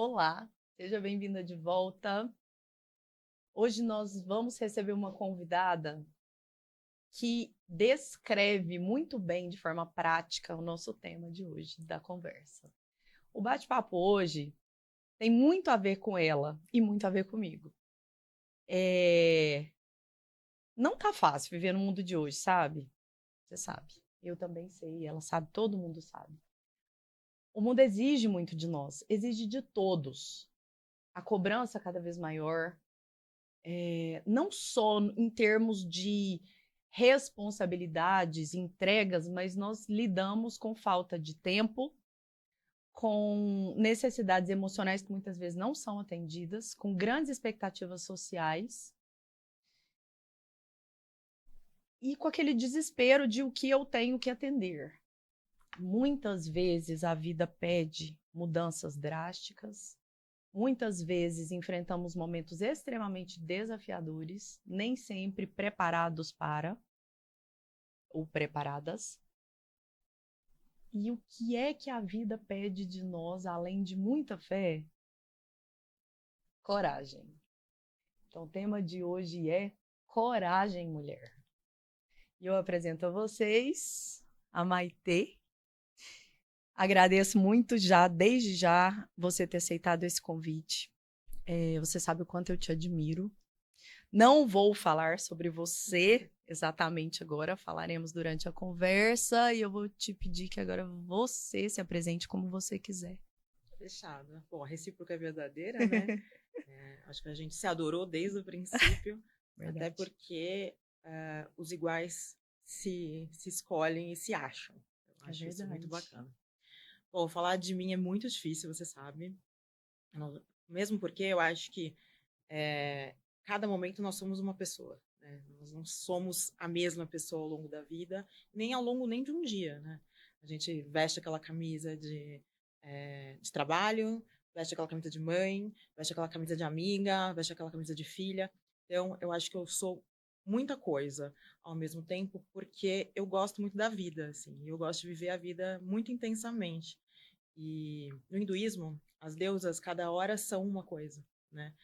Olá, seja bem-vinda de volta. Hoje nós vamos receber uma convidada que descreve muito bem, de forma prática, o nosso tema de hoje, da conversa. O bate-papo hoje tem muito a ver com ela e muito a ver comigo. Não tá fácil viver no mundo de hoje, sabe? Você sabe. Eu também sei, ela sabe, todo mundo sabe. O mundo exige muito de nós, exige de todos. A cobrança cada vez maior, não só em termos de responsabilidades, entregas, mas nós lidamos com falta de tempo, com necessidades emocionais que muitas vezes não são atendidas, com grandes expectativas sociais e com aquele desespero de o que eu tenho que atender. Muitas vezes a vida pede mudanças drásticas. Muitas vezes enfrentamos momentos extremamente desafiadores, nem sempre preparados para ou preparadas. E o que é que a vida pede de nós, além de muita fé? Coragem. Então, o tema de hoje é coragem, mulher. E eu apresento a vocês a Maitê. Agradeço muito já, desde já, você ter aceitado esse convite. Você sabe o quanto eu te admiro. Não vou falar sobre você exatamente agora, falaremos durante a conversa e eu vou te pedir que agora você se apresente como você quiser. Fechado. Bom, a recíproca é verdadeira, né? Acho que a gente se adorou desde o princípio, até Verdade. porque os iguais se escolhem e se acham. Eu É acho isso muito verdade. bacana. Bom, falar de mim é muito difícil, você sabe. Mesmo porque eu acho que cada momento nós somos uma pessoa, né? Nós não somos a mesma pessoa ao longo da vida, nem ao longo nem de um dia, né? A gente veste aquela camisa de trabalho, veste aquela camisa de mãe, veste aquela camisa de amiga, veste aquela camisa de filha. Então, eu acho que eu sou muita coisa ao mesmo tempo, porque eu gosto muito da vida, assim, eu gosto de viver a vida muito intensamente. E no hinduísmo, as deusas, cada hora são uma coisa, né?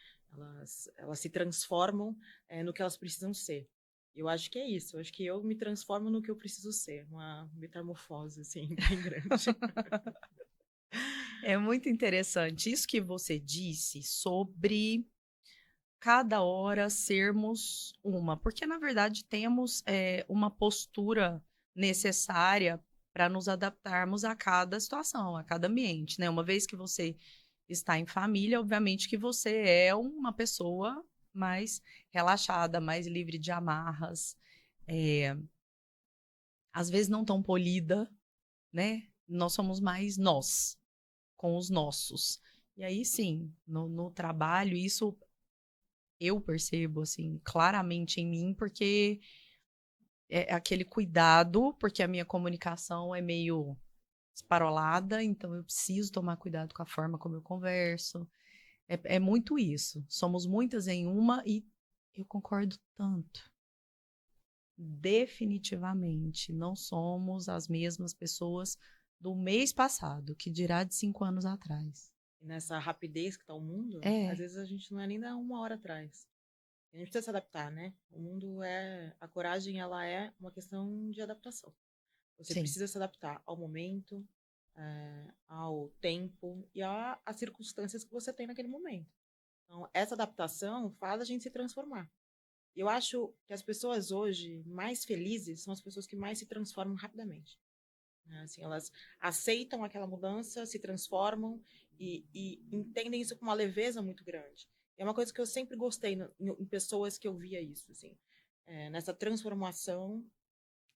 Elas se transformam no que elas precisam ser. Eu acho que é isso. Eu acho que eu me transformo no que eu preciso ser. Uma metamorfose, assim, bem grande. É muito interessante isso que você disse sobre cada hora sermos uma, porque na verdade temos uma postura necessária para nos adaptarmos a cada situação, a cada ambiente, né? Uma vez que você está em família, obviamente que você é uma pessoa mais relaxada, mais livre de amarras, é, às vezes não tão polida, né? Nós somos mais nós, com os nossos. E aí sim, no trabalho, isso eu percebo, assim, claramente em mim, porque é aquele cuidado, porque a minha comunicação é meio esparolada, então eu preciso tomar cuidado com a forma como eu converso. É muito isso. Somos muitas em uma e eu concordo tanto. Definitivamente não somos as mesmas pessoas do mês passado, que dirá de 5 anos atrás. E nessa rapidez que está o mundo, às É, vezes a gente não é nem da uma hora atrás. A gente precisa se adaptar, né? O mundo é... A coragem, ela é uma questão de adaptação. Você sim. precisa se adaptar ao momento, ao tempo e às circunstâncias que você tem naquele momento. Então, essa adaptação faz a gente se transformar. Eu acho que as pessoas hoje mais felizes são as pessoas que mais se transformam rapidamente. Né? Assim, elas aceitam aquela mudança, se transformam e entendem isso com uma leveza muito grande. É uma coisa que eu sempre gostei em pessoas que eu via isso, assim, nessa transformação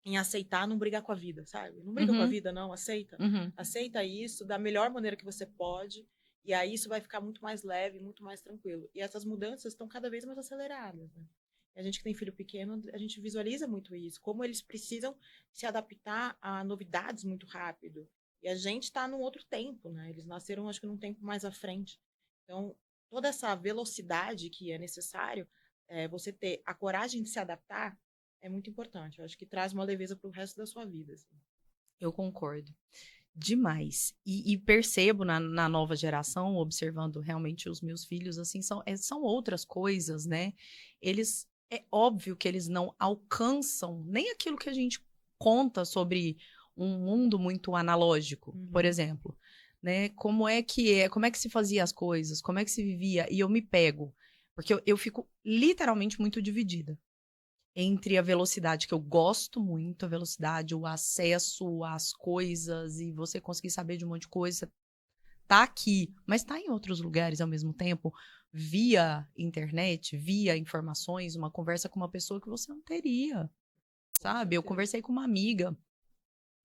em aceitar, não brigar com a vida, sabe? Não briga com a Uhum, vida, não, aceita. uhum. Aceita isso da melhor maneira que você pode, e aí isso vai ficar muito mais leve, muito mais tranquilo. E essas mudanças estão cada vez mais aceleradas, né? E a gente que tem filho pequeno, a gente visualiza muito isso, como eles precisam se adaptar a novidades muito rápido. E a gente está num outro tempo, né? Eles nasceram, acho que num tempo mais à frente. Então, toda essa velocidade que é necessário, você ter a coragem de se adaptar, é muito importante. Eu acho que traz uma leveza para o resto da sua vida. Assim. Eu concordo. Demais. E percebo na nova geração, observando realmente os meus filhos, assim, são outras coisas, né? É óbvio que eles não alcançam nem aquilo que a gente conta sobre um mundo muito analógico, por exemplo, né? Como é que se fazia as coisas, como é que se vivia, e eu me pego, porque eu fico literalmente muito dividida entre a velocidade, que eu gosto muito, a velocidade, o acesso às coisas e você conseguir saber de um monte de coisa, tá aqui, mas tá em outros lugares ao mesmo tempo, via internet, via informações, uma conversa com uma pessoa que você não teria, sabe? Eu conversei com uma amiga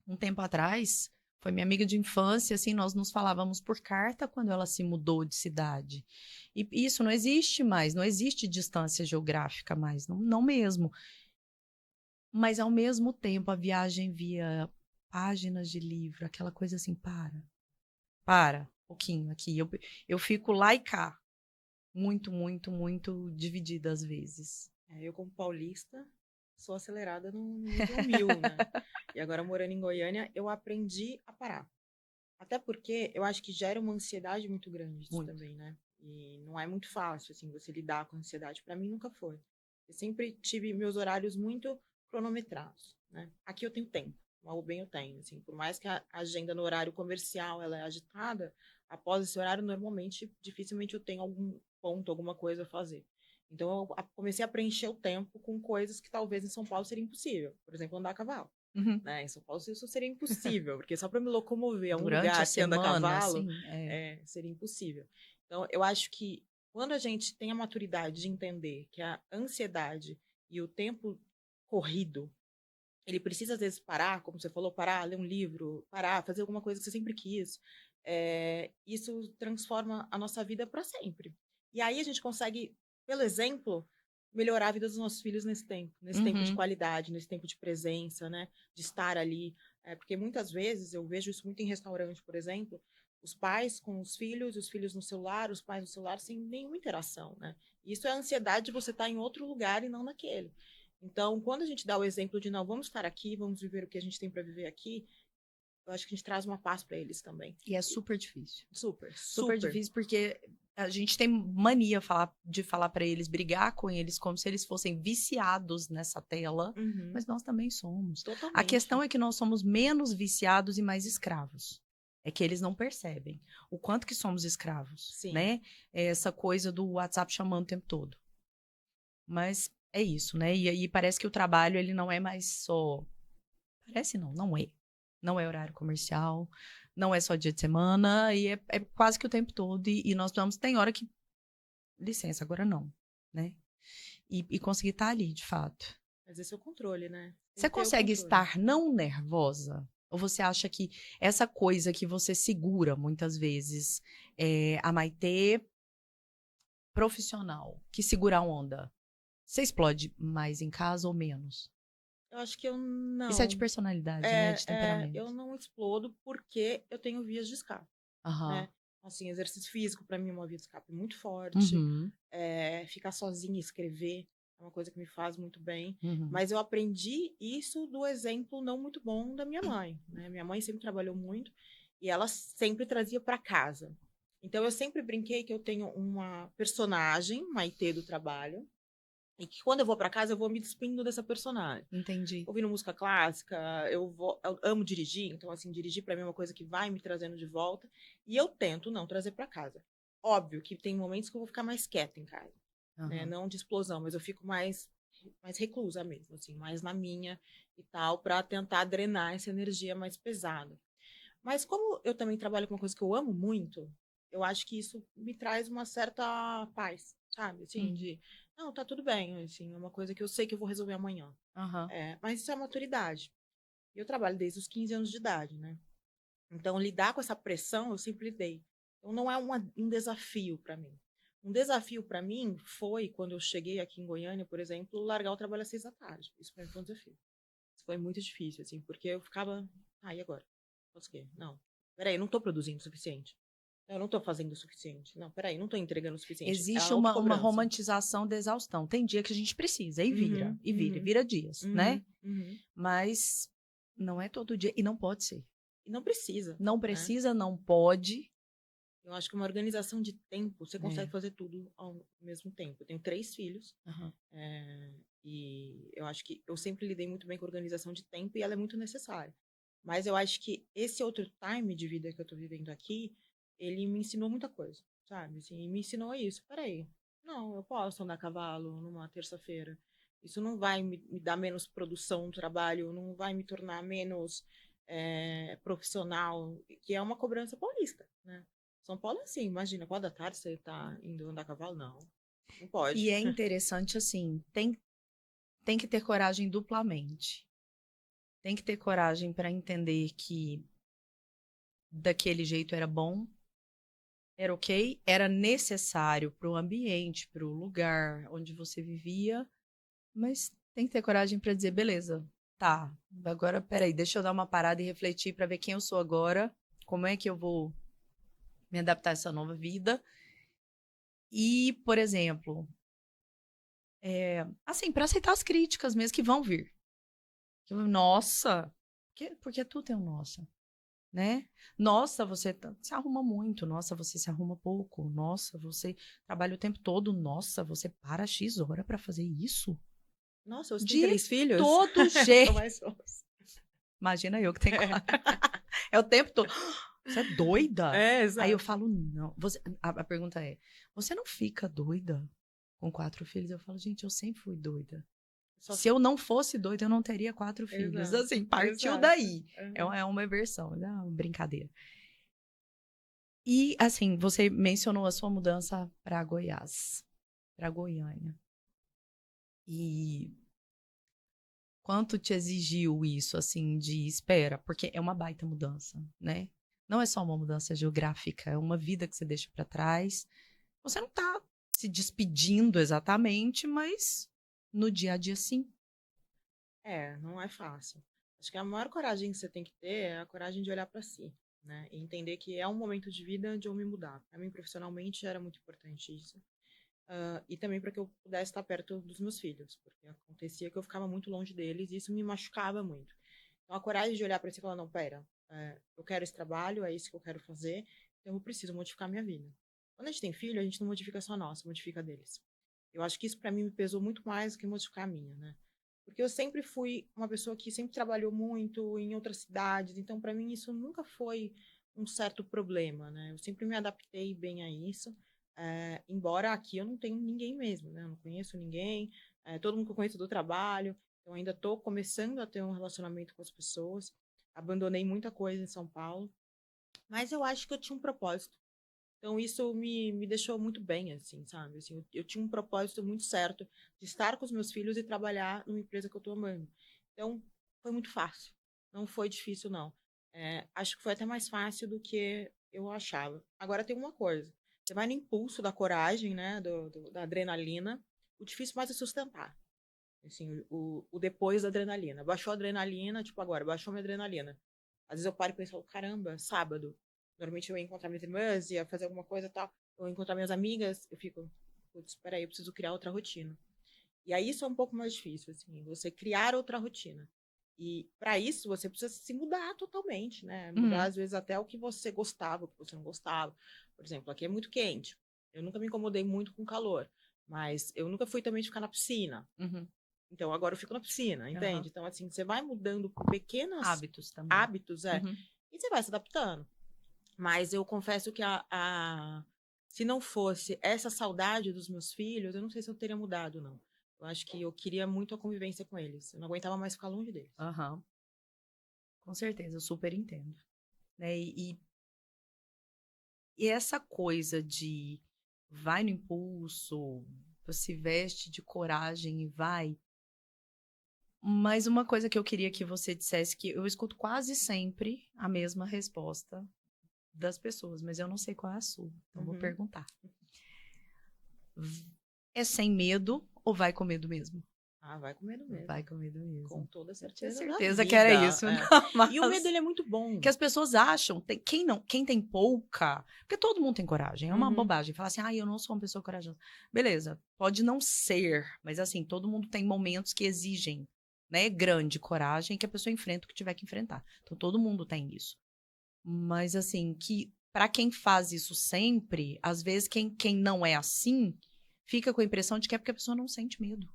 um tempo atrás, foi minha amiga de infância, assim, nós nos falávamos por carta quando ela se mudou de cidade. E isso não existe mais, não existe distância geográfica mais, não, não mesmo. Mas, ao mesmo tempo, a viagem via páginas de livro, aquela coisa assim, para, um pouquinho aqui. Eu fico lá e cá, muito, muito, muito dividida às vezes. Eu, como paulista, sou acelerada no nível 1000, né? E agora, morando em Goiânia, eu aprendi a parar. Até porque eu acho que gera uma ansiedade muito grande isso também, né? E não é muito fácil, assim, você lidar com a ansiedade. Para mim, nunca foi. Eu sempre tive meus horários muito cronometrados, né? Aqui eu tenho tempo, mal ou bem eu tenho, assim. Por mais que a agenda no horário comercial ela é agitada, após esse horário, normalmente, dificilmente eu tenho algum ponto, alguma coisa a fazer. Então, eu comecei a preencher o tempo com coisas que talvez em São Paulo seria impossível. Por exemplo, andar a cavalo. Né? Em São Paulo isso seria impossível, porque só para me locomover a um Durante lugar a que anda a semana, cavalo, assim, seria impossível. Então, eu acho que quando a gente tem a maturidade de entender que a ansiedade e o tempo corrido, ele precisa às vezes parar, como você falou, parar, ler um livro, parar, fazer alguma coisa que você sempre quis, isso transforma a nossa vida para sempre. E aí a gente consegue, pelo exemplo, melhorar a vida dos nossos filhos nesse tempo de qualidade, nesse tempo de presença, né? De estar ali. Porque muitas vezes eu vejo isso muito em restaurante, por exemplo, os pais com os filhos no celular, os pais no celular, sem nenhuma interação, né? Isso é a ansiedade de você estar em outro lugar e não naquele. Então, quando a gente dá o exemplo de não, vamos estar aqui, vamos viver o que a gente tem para viver aqui, eu acho que a gente traz uma paz para eles também. E é super difícil. Super, super difícil, porque a gente tem mania de falar para eles, brigar com eles como se eles fossem viciados nessa tela, mas nós também somos. Totalmente. A questão é que nós somos menos viciados e mais escravos. É que eles não percebem o quanto que somos escravos, Sim. né? É essa coisa do WhatsApp chamando o tempo todo. Mas é isso, né? E aí parece que o trabalho, ele não é mais só... Parece não, não é. Não é horário comercial, não é só dia de semana, e é quase que o tempo todo. E nós vamos, tem hora que, licença, agora não, né? E conseguir estar ali, de fato. Mas esse é o controle, né? Você consegue estar não nervosa? Ou você acha que essa coisa que você segura, muitas vezes, a Maitê profissional, que segura a onda, você explode mais em casa ou menos? Eu acho que eu não. Isso é de personalidade, né? De temperamento. Eu não explodo porque eu tenho vias de escape, né? Assim, exercício físico para mim é uma via de escape muito forte. Ficar sozinha e escrever é uma coisa que me faz muito bem. Mas eu aprendi isso do exemplo não muito bom da minha mãe, né? Minha mãe sempre trabalhou muito e ela sempre trazia para casa. Então eu sempre brinquei que eu tenho uma personagem, Maitê do trabalho, e que quando eu vou para casa eu vou me despindo dessa personagem. Entendi. Ouvindo música clássica, eu amo dirigir, então assim, dirigir para mim é uma coisa que vai me trazendo de volta, e eu tento não trazer para casa. Óbvio que tem momentos que eu vou ficar mais quieta em casa, né? Não de explosão, mas eu fico mais reclusa mesmo, assim, mais na minha e tal, para tentar drenar essa energia mais pesada. Mas como eu também trabalho com uma coisa que eu amo muito, eu acho que isso me traz uma certa paz, sabe? Assim, de, não, tá tudo bem, assim, é uma coisa que eu sei que eu vou resolver amanhã. Mas isso é maturidade. E eu trabalho desde os 15 anos de idade, né? Então, lidar com essa pressão, eu sempre lidei. Então, não é um desafio para mim. Um desafio para mim foi, quando eu cheguei aqui em Goiânia, por exemplo, largar o trabalho às 6 da tarde. Isso para mim foi um desafio. Isso foi muito difícil, assim, porque eu ficava, e agora? Faço o quê? Não, peraí, não tô produzindo o suficiente. Eu não tô fazendo o suficiente. Não, peraí, não tô entregando o suficiente. Existe uma romantização da exaustão. Tem dia que a gente precisa, e vira dias, né? Mas não é todo dia, e não pode ser. E não precisa, Não né? precisa, não pode. Eu acho que uma organização de tempo, você consegue É. fazer tudo ao mesmo tempo. Eu tenho 3 filhos, Aham. e eu acho que eu sempre lidei muito bem com organização de tempo e ela é muito necessária. Mas eu acho que esse outro time de vida que eu tô vivendo aqui, ele me ensinou muita coisa, sabe? Assim, me ensinou isso. Peraí, não, eu posso andar a cavalo numa terça-feira. Isso não vai me dar menos produção no trabalho, não vai me tornar menos profissional, que é uma cobrança paulista, né? São Paulo é assim, imagina, 4 da tarde você tá indo andar a cavalo? Não, não E pode. é interessante, assim, tem que ter coragem duplamente. Tem que ter coragem para entender que daquele jeito era bom, era ok, era necessário para o ambiente, para o lugar onde você vivia, mas tem que ter coragem para dizer, beleza, tá, agora peraí, deixa eu dar uma parada e refletir para ver quem eu sou agora, como é que eu vou me adaptar a essa nova vida. E, por exemplo, assim, para aceitar as críticas mesmo que vão vir. Nossa, porque tu tem um nossa, né? Nossa, você se arruma muito. Nossa, você se arruma pouco. Nossa, você trabalha o tempo todo. Nossa, você para X hora para fazer isso? Nossa, você tem De 3 filhos? todo Eu sou jeito. mais fácil. Imagina eu que tenho quatro. É o tempo todo. Você é doida? Aí eu Exato. falo, não. A pergunta é: você não fica doida com 4 filhos? Eu falo, gente, eu sempre fui doida. Só Se que... eu não fosse doida, eu não teria 4 filhos. Exato, Assim, partiu exato. daí. Uhum. É uma versão, é uma brincadeira. E, assim, você mencionou a sua mudança para Goiás, para Goiânia. E quanto te exigiu isso, assim, de espera? Porque é uma baita mudança, né? Não é só uma mudança geográfica, é uma vida que você deixa para trás. Você não tá se despedindo exatamente, mas no dia a dia, sim. Não é fácil. Acho que a maior coragem que você tem que ter é a coragem de olhar para si, né? E entender que é um momento de vida de eu me mudar. Para mim, profissionalmente, era muito importante isso. E também para que eu pudesse estar perto dos meus filhos, porque acontecia que eu ficava muito longe deles e isso me machucava muito. Então, a coragem de olhar para si e falar: não, pera, eu quero esse trabalho, é isso que eu quero fazer, então eu preciso modificar minha vida. Quando a gente tem filho, a gente não modifica só a nossa, modifica a deles. Eu acho que isso para mim me pesou muito mais do que modificar a minha, né? Porque eu sempre fui uma pessoa que sempre trabalhou muito em outras cidades, então para mim isso nunca foi um certo problema, né? Eu sempre me adaptei bem a isso, embora aqui eu não tenho ninguém mesmo, né? Eu não conheço ninguém, todo mundo que eu conheço do trabalho, então ainda estou começando a ter um relacionamento com as pessoas, abandonei muita coisa em São Paulo, mas eu acho que eu tinha um propósito. Então, isso me deixou muito bem, assim, sabe? Assim, eu tinha um propósito muito certo de estar com os meus filhos e trabalhar numa empresa que eu tô amando. Então, foi muito fácil. Não foi difícil, não. Acho que foi até mais fácil do que eu achava. Agora, tem uma coisa. Você vai no impulso da coragem, né? Da adrenalina. O difícil mais é sustentar. Assim, o depois da adrenalina. Baixou a adrenalina, tipo agora, baixou minha adrenalina. Às vezes eu paro e penso, caramba, sábado. Normalmente eu ia encontrar minhas irmãs, ia fazer alguma coisa e tal. Eu ia encontrar minhas amigas, eu fico, putz, peraí, eu preciso criar outra rotina. E aí isso é um pouco mais difícil, assim, você criar outra rotina. E para isso você precisa se mudar totalmente, né? Mudar Uhum, às vezes até o que você gostava, o que você não gostava. Por exemplo, aqui é muito quente. Eu nunca me incomodei muito com calor, mas eu nunca fui também de ficar na piscina. uhum, Então agora eu fico na piscina, aham. entende? Então assim, você vai mudando pequenos Hábitos também. hábitos, Uhum. e você vai se adaptando. Mas eu confesso que se não fosse essa saudade dos meus filhos, eu não sei se eu teria mudado, não. Eu acho que eu queria muito a convivência com eles. Eu não aguentava mais ficar longe deles. Aham, com certeza, eu super entendo. Né? E essa coisa de vai no impulso, se veste de coragem e vai. Mas uma coisa que eu queria que você dissesse, que eu escuto quase sempre a mesma resposta das pessoas, mas eu não sei qual é a sua, então vou Uhum. perguntar. É sem medo ou vai com medo mesmo? Vai com medo Vai mesmo. com medo Com mesmo. toda Eu tinha certeza da certeza que era vida. isso, não, E o medo, mas ele é muito bom. que as pessoas acham, quem não, quem tem pouca, porque todo mundo tem coragem, é uma Uhum. bobagem falar assim, eu não sou uma pessoa corajosa. Beleza, pode não ser, mas assim, todo mundo tem momentos que exigem, né, grande coragem que a pessoa enfrenta o que tiver que enfrentar. Então todo mundo tem isso. Mas, assim, que para quem faz isso sempre, às vezes quem não é assim, fica com a impressão de que é porque a pessoa não sente medo.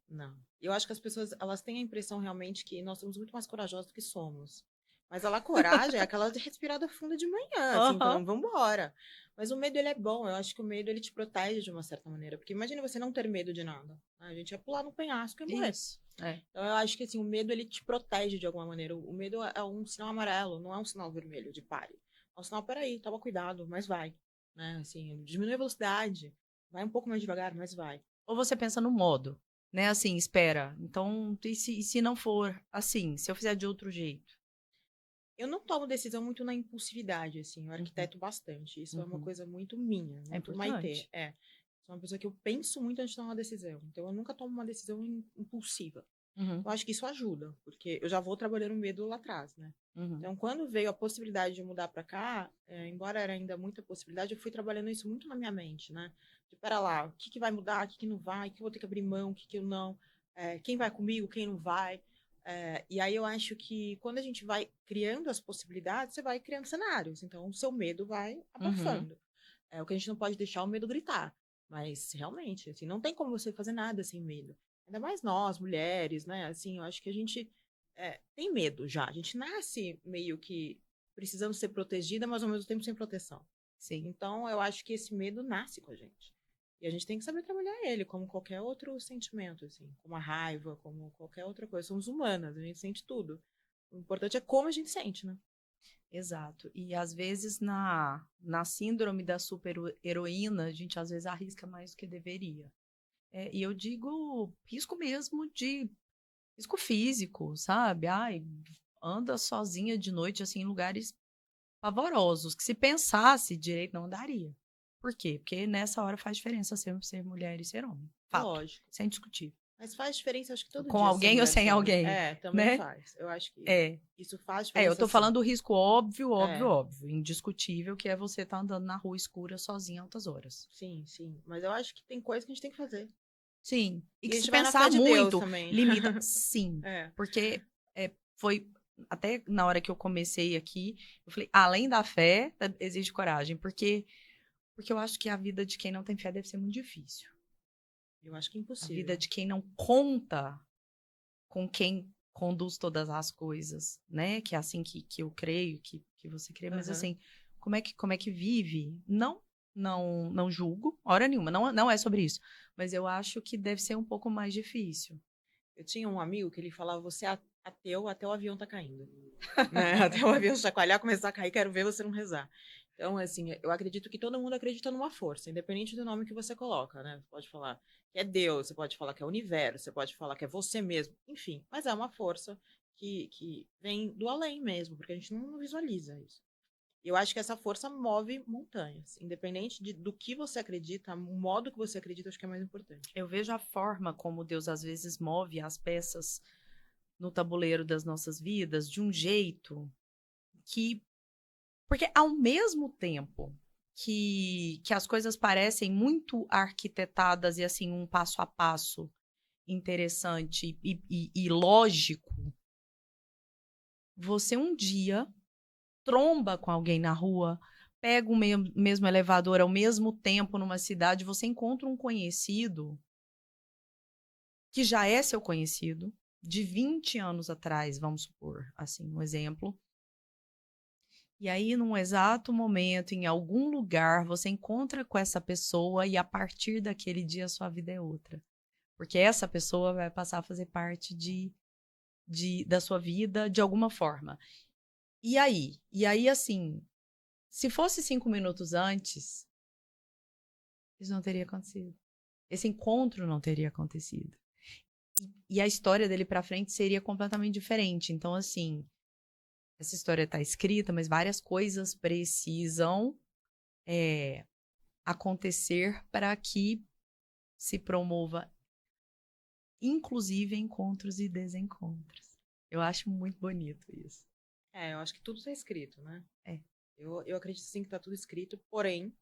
Não. Eu acho que as pessoas, elas têm a impressão realmente que nós somos muito mais corajosos do que somos. Mas a coragem é aquela de respirada funda de manhã, assim, Aham. então vamos embora. Mas o medo, ele é bom. Eu acho que o medo, ele te protege de uma certa maneira. Porque imagina você não ter medo de nada. A gente ia pular no penhasco e morrer. Isso. É. Então eu acho que, assim, o medo, ele te protege de alguma maneira. O medo é um sinal amarelo, não é um sinal vermelho de pare. É um sinal, peraí, toma cuidado, mas vai. Né? Assim, diminui a velocidade. Vai um pouco mais devagar, mas vai. Ou você pensa no modo, né? Assim, espera. Então, e se não for assim? Se eu fizer de outro jeito? Eu não tomo decisão muito na impulsividade, assim, eu Uhum, arquiteto bastante. Isso é uma uhum. coisa muito minha, É muito Maitê. importante. É. Sou uma pessoa que eu penso muito antes de tomar uma decisão. Então, eu nunca tomo uma decisão impulsiva. Uhum, Eu acho que isso ajuda, porque eu já vou trabalhando o medo lá atrás, né? uhum, Então, quando veio a possibilidade de mudar para cá, embora era ainda muita possibilidade, eu fui trabalhando isso muito na minha mente, né? De, pera lá, o que que vai mudar, o que que não vai, o que eu vou ter que abrir mão, o que que eu não, quem vai comigo, quem não vai. E aí eu acho que quando a gente vai criando as possibilidades, você vai criando cenários. Então, o seu medo vai uhum. abafando. É o que a gente não pode deixar o medo gritar. Mas, realmente, assim, não tem como você fazer nada sem medo. Ainda mais nós, mulheres, né? Assim, eu acho que a gente tem medo já. A gente nasce meio que precisando ser protegida, mas ao mesmo tempo sem proteção. Sim, Então, eu acho que esse medo nasce com a gente. E a gente tem que saber trabalhar ele, como qualquer outro sentimento, assim, como a raiva, como qualquer outra coisa. Somos humanas, a gente sente tudo. O importante é como a gente sente, né? exato. E às vezes na síndrome da super-heroína, a gente às vezes arrisca mais do que deveria. E eu digo risco mesmo de risco físico, sabe? Ai, anda sozinha de noite, assim, em lugares pavorosos, que se pensasse direito não daria. Por quê? Porque nessa hora faz diferença ser mulher e ser homem. Fato. Lógico. Sem discutir. Mas faz diferença, acho que todo Com dia ser alguém ou mulher, sem ser homem. alguém, Também né? faz. Eu acho que É. isso faz Eu diferença, tô sim. falando do risco óbvio, óbvio, É, óbvio, indiscutível, que é você estar andando na rua escura sozinha altas horas. sim, sim. Mas eu acho que tem coisa que a gente tem que fazer. Sim. E E que a se gente vai na fé pensar de Deus muito, também. limita. Sim. É. Porque foi. Até na hora que eu comecei aqui, eu falei, além da fé, exige coragem. Porque eu acho que a vida de quem não tem fé deve ser muito difícil. Eu acho que é A vida impossível. de quem não conta com quem conduz todas as coisas, né? Que é assim que eu creio, que você crê, mas Aham. assim, como é que vive? Não julgo, hora nenhuma, não é sobre isso. Mas eu acho que deve ser um pouco mais difícil. Eu tinha um amigo que ele falava, você é ateu até o avião tá caindo. Né? Até o avião chacoalhar, começar a cair, quero ver você não rezar. Então, assim, eu acredito que todo mundo acredita numa força, independente do nome que você coloca, né? Você pode falar que é Deus, você pode falar que é o universo, você pode falar que é você mesmo, enfim. Mas é uma força que vem do além mesmo, porque a gente não visualiza isso. E eu acho que essa força move montanhas. Independente do que você acredita, o modo que você acredita, acho que é mais importante. Eu vejo a forma como Deus às vezes move as peças no tabuleiro das nossas vidas de um jeito que. Porque ao mesmo tempo que as coisas parecem muito arquitetadas e assim, um passo a passo interessante e lógico, você um dia tromba com alguém na rua, pega o mesmo elevador ao mesmo tempo numa cidade, você encontra um conhecido que já é seu conhecido de 20 anos atrás, vamos supor, assim, um exemplo. E aí, num exato momento, em algum lugar, você encontra com essa pessoa e a partir daquele dia a sua vida é outra. Porque essa pessoa vai passar a fazer parte da sua vida de alguma forma. E aí? E aí, assim, se fosse 5 minutos antes, isso não teria acontecido. Esse encontro não teria acontecido. E a história dele pra frente seria completamente diferente. Então, assim, essa história tá escrita, mas várias coisas precisam acontecer para que se promova, inclusive, encontros e desencontros. Eu acho muito bonito isso. Eu acho que tudo está escrito, né? É. Eu acredito sim que está tudo escrito, porém,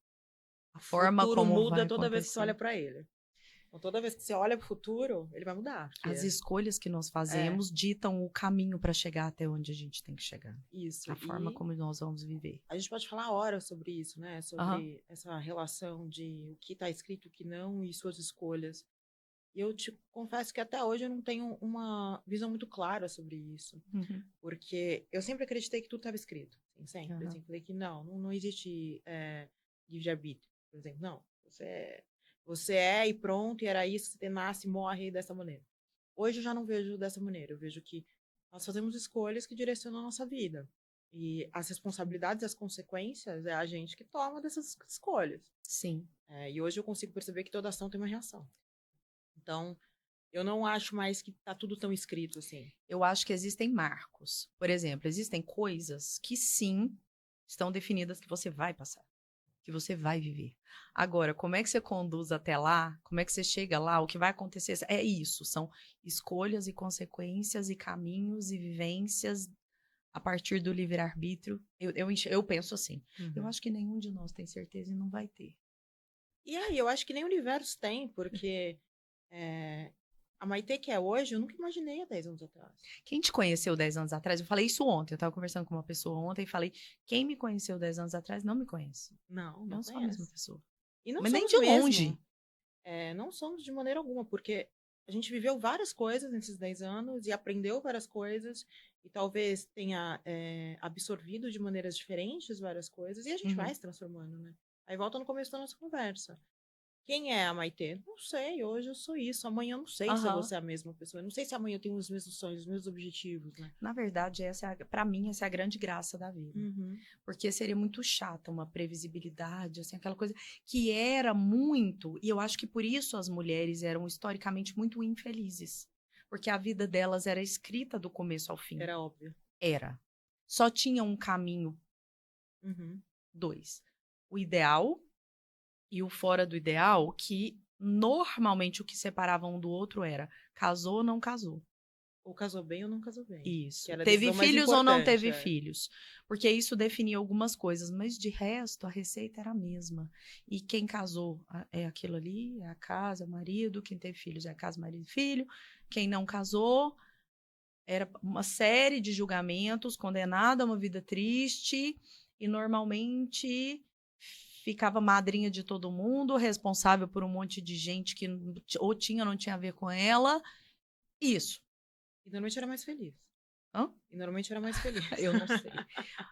A o forma futuro como muda vai toda vez que você olha acontecer. para ele. Então, toda vez que você olha para o futuro, ele vai mudar. As escolhas que nós fazemos ditam o caminho para chegar até onde a gente tem que chegar. Isso. A forma como nós vamos viver. A gente pode falar horas sobre isso, né? Sobre essa relação de o que está escrito, o que não e suas escolhas. E eu te confesso que até hoje eu não tenho uma visão muito clara sobre isso. Porque eu sempre acreditei que tudo estava escrito. Assim, sempre. Assim, falei que não existe livre-arbítrio. Por exemplo, não. Você é e pronto, e era isso, você nasce e morre dessa maneira. Hoje eu já não vejo dessa maneira. Eu vejo que nós fazemos escolhas que direcionam a nossa vida. E as responsabilidades e as consequências é a gente que toma dessas escolhas. Sim. E hoje eu consigo perceber que toda ação tem uma reação. Então, eu não acho mais que tá tudo tão escrito assim. Eu acho que existem marcos. Por exemplo, existem coisas que sim estão definidas que você vai passar, que você vai viver. Agora, como é que você conduz até lá? Como é que você chega lá? O que vai acontecer? É isso, são escolhas e consequências e caminhos e vivências a partir do livre-arbítrio. Eu penso assim. Eu acho que nenhum de nós tem certeza e não vai ter. E aí, eu acho que nem o universo tem, porque a Maitê que é hoje, eu nunca imaginei há 10 anos atrás. Quem te conheceu 10 anos atrás? Eu falei isso ontem. Eu estava conversando com uma pessoa ontem e falei: quem me conheceu 10 anos atrás não me conhece. Não sou a mesma pessoa. E não Mas nem somos de mesmo. longe. Não somos de maneira alguma, porque a gente viveu várias coisas nesses 10 anos e aprendeu várias coisas e talvez tenha absorvido de maneiras diferentes várias coisas e a gente vai se transformando, né? Aí volta no começo da nossa conversa. Quem é a Maitê? Não sei, hoje eu sou isso. Amanhã eu não sei se eu vou ser a mesma pessoa. Eu não sei se amanhã eu tenho os mesmos sonhos, os mesmos objetivos, né? Na verdade, para mim, essa é a grande graça da vida. Porque seria muito chata uma previsibilidade, assim, aquela coisa que era muito... E eu acho que por isso as mulheres eram historicamente muito infelizes. Porque a vida delas era escrita do começo ao fim. Era óbvio. Era. Só tinha um caminho. Dois. O ideal e o fora do ideal, que normalmente o que separava um do outro era casou ou não casou. Ou casou bem ou não casou bem. Isso. Teve filhos ou não teve filhos. Porque isso definia algumas coisas, mas de resto a receita era a mesma. E quem casou é aquilo ali, é a casa, o marido. Quem teve filhos é a casa, marido e filho. Quem não casou era uma série de julgamentos, condenado a uma vida triste e normalmente ficava madrinha de todo mundo, responsável por um monte de gente que ou tinha ou não tinha a ver com ela. Isso. E normalmente era mais feliz. Hã? E normalmente era mais feliz. Eu não sei.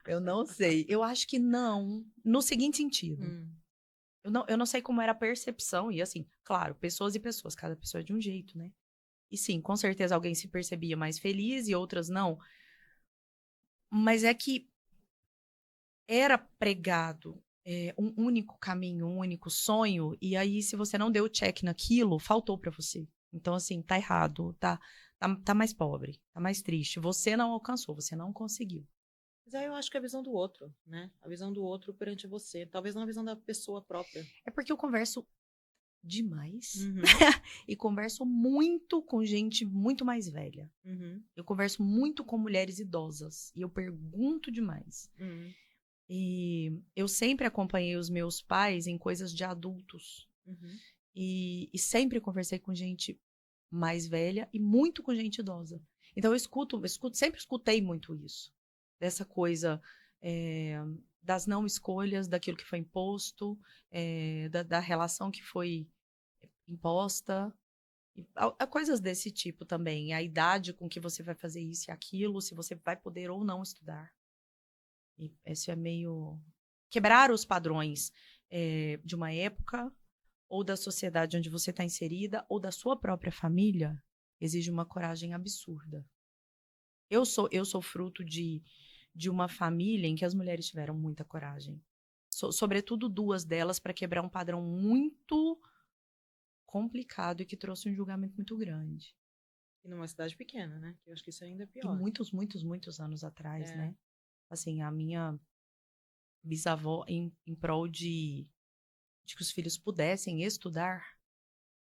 Eu não sei. Eu acho que não. No seguinte sentido. Eu não sei como era a percepção. E assim, claro, pessoas e pessoas. Cada pessoa é de um jeito, né? E sim, com certeza alguém se percebia mais feliz e outras não. Mas é que era pregado um único caminho, um único sonho, e aí se você não deu o check naquilo, faltou para você. Então, assim, tá errado, tá mais pobre, tá mais triste. Você não alcançou, você não conseguiu. Mas aí eu acho que é a visão do outro, né? A visão do outro perante você. Talvez não a visão da pessoa própria. É porque eu converso demais e converso muito com gente muito mais velha. Eu converso muito com mulheres idosas e eu pergunto demais. E eu sempre acompanhei os meus pais em coisas de adultos. E sempre conversei com gente mais velha e muito com gente idosa. Então eu sempre escutei muito isso. Dessa coisa das não escolhas, daquilo que foi imposto, da relação que foi imposta. Coisas desse tipo também. A idade com que você vai fazer isso e aquilo, se você vai poder ou não estudar. E isso é meio... Quebrar os padrões de uma época, ou da sociedade onde você está inserida, ou da sua própria família, exige uma coragem absurda. Eu sou fruto de uma família em que as mulheres tiveram muita coragem. Sobretudo duas delas, para quebrar um padrão muito complicado e que trouxe um julgamento muito grande. E numa cidade pequena, né? Eu acho que isso ainda é pior. E muitos, muitos, muitos anos atrás, né? Assim, a minha bisavó, em prol de que os filhos pudessem estudar,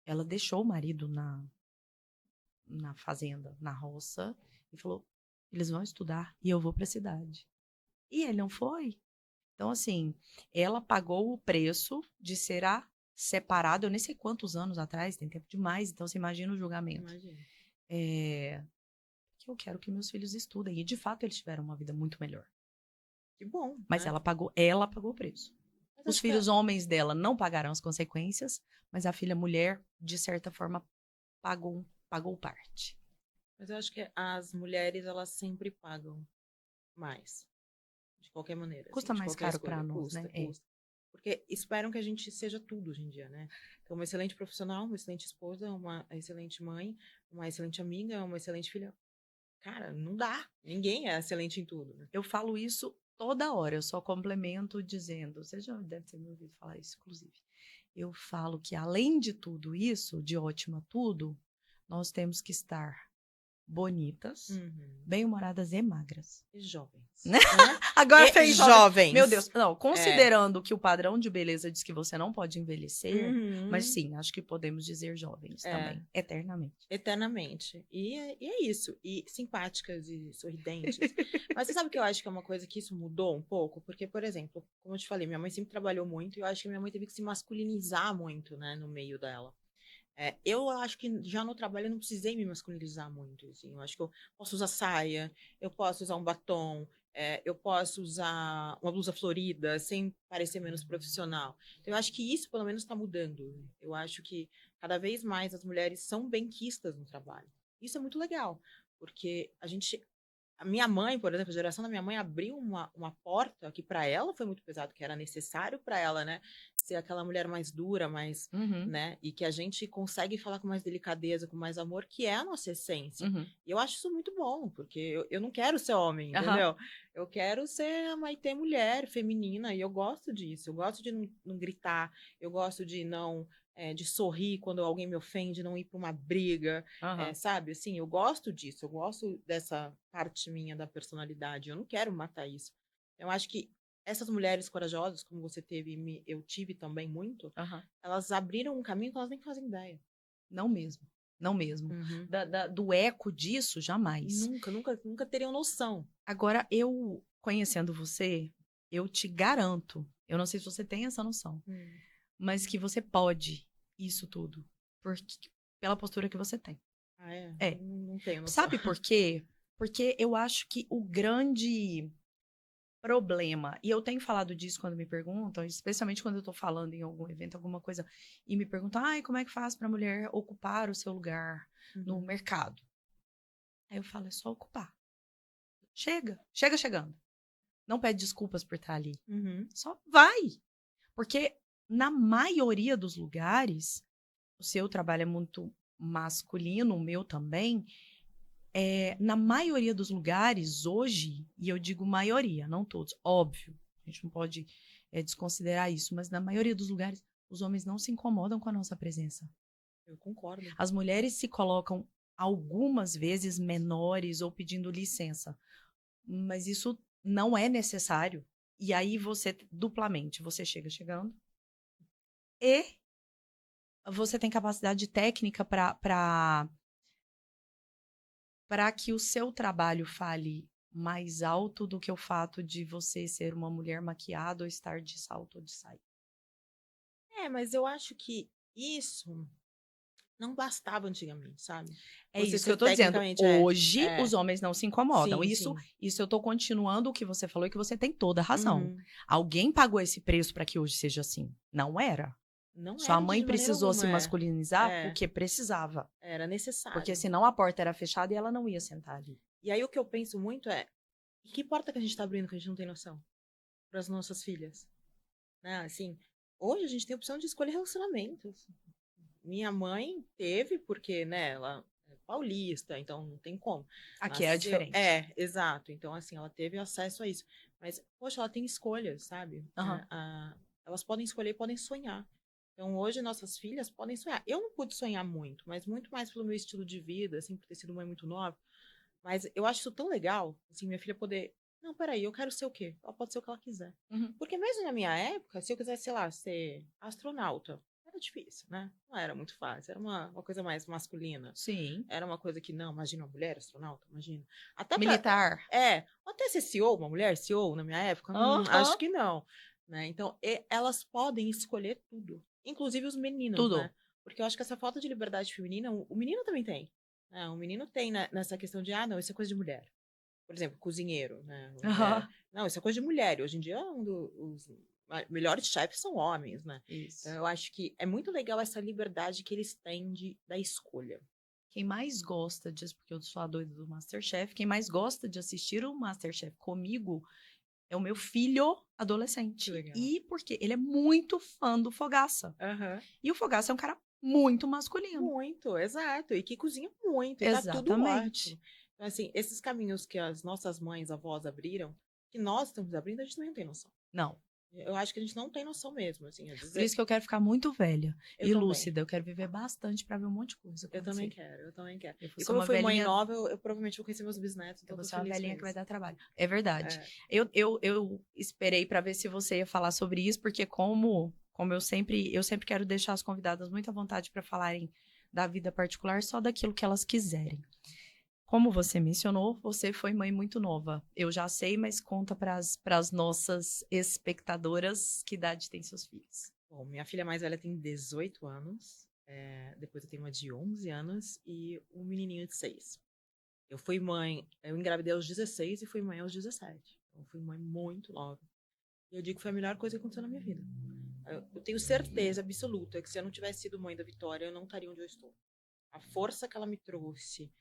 ela deixou o marido na fazenda, na roça, e falou, eles vão estudar e eu vou para a cidade. E ele não foi. Então, assim, ela pagou o preço de ser a separado, eu nem sei quantos anos atrás, tem tempo demais, então você imagina o julgamento. Imagina. Que eu quero que meus filhos estudem. E, de fato, eles tiveram uma vida muito melhor. Que bom, Mas né? ela pagou o preço. Mas Os acho que filhos homens dela não pagaram as consequências, mas a filha mulher, de certa forma, pagou parte. Mas eu acho que as mulheres, elas sempre pagam mais. De qualquer maneira. Custa Assim, de mais qualquer caro para escolha. nós, Custa, né? custa. Porque esperam que a gente seja tudo hoje em dia, né? Então, uma excelente profissional, uma excelente esposa, uma excelente mãe, uma excelente amiga, uma excelente filha. Cara, não dá. Ninguém é excelente em tudo, né? Eu falo isso toda hora, eu só complemento dizendo, você já deve ter me ouvido falar isso, inclusive. Eu falo que, além de tudo isso, de ótima tudo, nós temos que estar bonitas, bem-humoradas e magras. E jovens. Né? Né? Agora E fez jovens. Meu Deus, não, considerando que o padrão de beleza diz que você não pode envelhecer, mas sim, acho que podemos dizer jovens também, eternamente. Eternamente. E é isso. E simpáticas e sorridentes. Mas você sabe que eu acho que é uma coisa que isso mudou um pouco? Porque, por exemplo, como eu te falei, minha mãe sempre trabalhou muito e eu acho que minha mãe teve que se masculinizar muito, né, no meio dela. Eu acho que já no trabalho eu não precisei me masculinizar muito, assim. Eu acho que eu posso usar saia, eu posso usar um batom, eu posso usar uma blusa florida sem parecer menos profissional. Então, eu acho que isso, pelo menos, está mudando. Eu acho que cada vez mais as mulheres são benquistas no trabalho. Isso é muito legal, porque a minha mãe, por exemplo, a geração da minha mãe abriu uma porta que para ela foi muito pesado, que era necessário para ela, né? Ser aquela mulher mais dura, mais, né? E que a gente consegue falar com mais delicadeza, com mais amor, que é a nossa essência. E eu acho isso muito bom, porque eu não quero ser homem, entendeu? Eu quero ser a Maitê mulher, feminina, e eu gosto disso. Eu gosto de não gritar, eu gosto de não de sorrir quando alguém me ofende, não ir para uma briga, sabe? Assim, eu gosto disso, eu gosto dessa parte minha da personalidade. Eu não quero matar isso. Eu acho que essas mulheres corajosas, como você teve e eu tive também muito, elas abriram um caminho que elas nem fazem ideia. Não mesmo. Não mesmo. Do eco disso, jamais. Nunca teriam noção. Agora, eu, conhecendo você, eu te garanto, eu não sei se você tem essa noção, mas que você pode isso tudo, pela postura que você tem. Ah, é? Não tenho noção. Sabe por quê? Porque eu acho que o grande problema, e eu tenho falado disso quando me perguntam, especialmente quando eu tô falando em algum evento, alguma coisa, e me perguntam, como é que faz pra mulher ocupar o seu lugar no mercado? Aí eu falo, é só ocupar. Chega chegando. Não pede desculpas por estar ali. Só vai. Porque na maioria dos lugares, o seu trabalho é muito masculino, o meu também, na maioria dos lugares, hoje, e eu digo maioria, não todos, óbvio, a gente não pode desconsiderar isso, mas na maioria dos lugares, os homens não se incomodam com a nossa presença. Eu concordo. As mulheres se colocam algumas vezes menores ou pedindo licença, mas isso não é necessário. E aí você, duplamente, você chegando e você tem capacidade técnica para que o seu trabalho fale mais alto do que o fato de você ser uma mulher maquiada ou estar de salto ou de saia. Mas eu acho que isso não bastava antigamente, sabe? É isso que eu tô dizendo. Hoje, os homens não se incomodam. Sim. Isso eu tô continuando o que você falou e que você tem toda a razão. Alguém pagou esse preço para que hoje seja assim. Não era. Sua mãe precisou se masculinizar porque precisava. Era necessário. Porque senão a porta era fechada e ela não ia sentar ali. E aí o que eu penso muito que porta que a gente tá abrindo que a gente não tem noção? Para as nossas filhas. Né? Assim, hoje a gente tem a opção de escolher relacionamentos. Minha mãe teve, porque, né, ela é paulista, então não tem como. Aqui é diferente. Exato. Então, assim, ela teve acesso a isso. Mas, poxa, ela tem escolhas, sabe? Elas podem escolher, podem sonhar. Então, hoje, nossas filhas podem sonhar. Eu não pude sonhar muito, mas muito mais pelo meu estilo de vida, assim, por ter sido mãe muito nova. Mas eu acho isso tão legal, assim, minha filha poder... Não, peraí, eu quero ser o quê? Ela pode ser o que ela quiser. Porque mesmo na minha época, se eu quisesse, sei lá, ser astronauta, era difícil, né? Não era muito fácil. Era uma coisa mais masculina. Sim. Era uma coisa que, não, imagina uma mulher astronauta, imagina. Até militar. Até ser CEO, uma mulher CEO na minha época, acho que não. né? Então, elas podem escolher tudo, inclusive os meninos, Tudo. né? Porque eu acho que essa falta de liberdade feminina, o menino também tem. Né? O menino tem, né, nessa questão de, não, isso é coisa de mulher. Por exemplo, cozinheiro, né? Aham. Não, isso é coisa de mulher. E hoje em dia, os melhores chefes são homens, né? Então, Isso. eu acho que é muito legal essa liberdade que eles têm da escolha. Quem mais gosta disso, porque eu sou a doida do MasterChef, quem mais gosta de assistir o MasterChef comigo é o meu filho Que adolescente. legal. E porque ele é muito fã do Fogaça. Aham. E o Fogaça é um cara muito masculino. Muito, exato. E que cozinha muito. E tá tudo Exatamente. ótimo. Então, assim, esses caminhos que as nossas mães, avós abriram, que nós estamos abrindo, a gente não tem noção. Não. Eu acho que a gente não tem noção mesmo, assim. Às Por vezes isso que eu quero ficar muito velha eu e também. lúcida. Eu quero viver bastante para ver um monte de coisa Eu também acontecer. quero, eu também quero. Eu vou E ser como eu uma fui mãe velhinha. nova, eu provavelmente vou conhecer meus bisnetos, Eu então vou tô ser uma feliz com velhinha que vai isso. dar trabalho. É verdade. É. Eu esperei para ver se você ia falar sobre isso, porque como eu sempre quero deixar as convidadas muito à vontade para falarem da vida particular só daquilo que elas quiserem. Como você mencionou, você foi mãe muito nova. Eu já sei, mas conta para as nossas espectadoras que idade tem seus filhos. Bom, minha filha mais velha tem 18 anos. Depois eu tenho uma de 11 anos e um menininho de 6. Eu fui mãe, eu engravidei aos 16 e fui mãe aos 17. Então, eu fui mãe muito nova. E eu digo que foi a melhor coisa que aconteceu na minha vida. Eu tenho certeza absoluta que se eu não tivesse sido mãe da Vitória, eu não estaria onde eu estou. A força que ela me trouxe,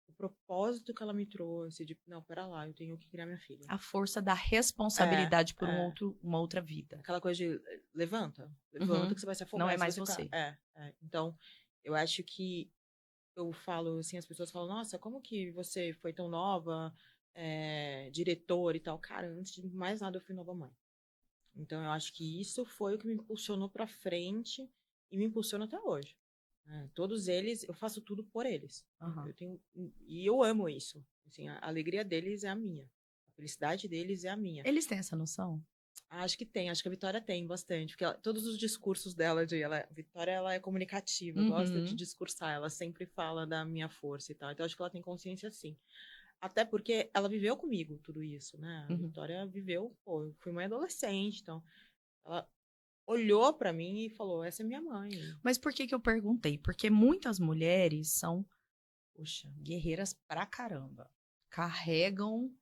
o propósito que ela me trouxe, de, não, pera lá, eu tenho que criar minha filha. A força da É, responsabilidade por é. uma outra vida. Aquela coisa de levanta Uhum. que você vai se afogar. Não é se mais ficar- você. Então, eu acho que eu falo assim, as pessoas falam, nossa, como que você foi tão nova, diretor e tal. Cara, antes de mais nada, eu fui nova mãe. Então, eu acho que isso foi o que me impulsionou pra frente e me impulsiona até hoje. Todos eles, eu faço tudo por eles. Uhum. E eu amo isso. Assim, a alegria deles é a minha. A felicidade deles é a minha. Eles têm essa noção? Acho que tem, acho que a Vitória tem bastante, porque todos os discursos dela, a Vitória ela é comunicativa, gosta de Uhum. discursar, ela sempre fala da minha força e tal, então acho que ela tem consciência sim. Até porque ela viveu comigo tudo isso, né? A Uhum. Vitória viveu, pô, eu fui mãe adolescente, então ela olhou pra mim e falou, essa é minha mãe. Mas por que eu perguntei? Porque muitas mulheres são, poxa, guerreiras pra caramba. Carregam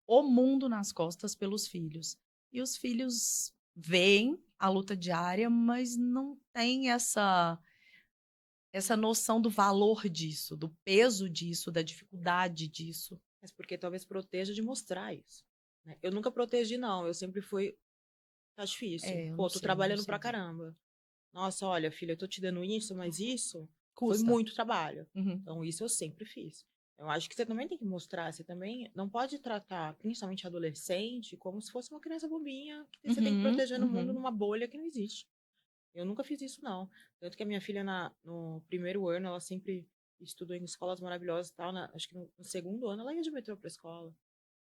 o mundo nas costas pelos filhos. E os filhos veem a luta diária, mas não têm essa noção do valor disso, do peso disso, da dificuldade disso. Mas porque talvez proteja de mostrar isso. Né? Eu nunca protegi, não, eu sempre fui, tá difícil, Eu pô, não tô sei, eu não trabalhando sei pra dizer. caramba. Nossa, olha, filha, eu tô te dando isso, mas isso foi Custa. muito trabalho. Uhum. Então, isso eu sempre fiz. Eu acho que você também tem que mostrar, você também não pode tratar, principalmente adolescente, como se fosse uma criança bobinha, que você tem que Uhum, proteger no mundo uhum. numa bolha que não existe. Eu nunca fiz isso, não. Tanto que a minha filha, no primeiro ano, ela sempre estudou em escolas maravilhosas e tal. Acho que no segundo ano, ela ia de metrô pra escola.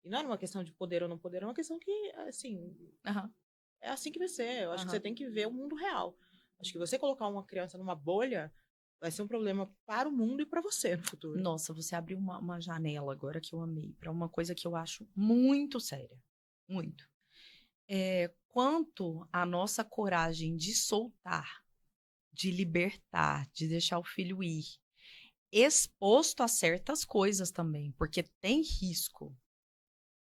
E não era uma questão de poder ou não poder, é uma questão que, assim, Aham, é assim que vai ser. Eu acho que você aham. tem que ver o mundo real. Acho que você colocar uma criança numa bolha vai ser um problema para o mundo e para você no futuro. Nossa, você abriu uma janela agora que eu amei, para uma coisa que eu acho muito séria. Muito. Quanto à nossa coragem de soltar, de libertar, de deixar o filho ir, exposto a certas coisas também, porque tem risco.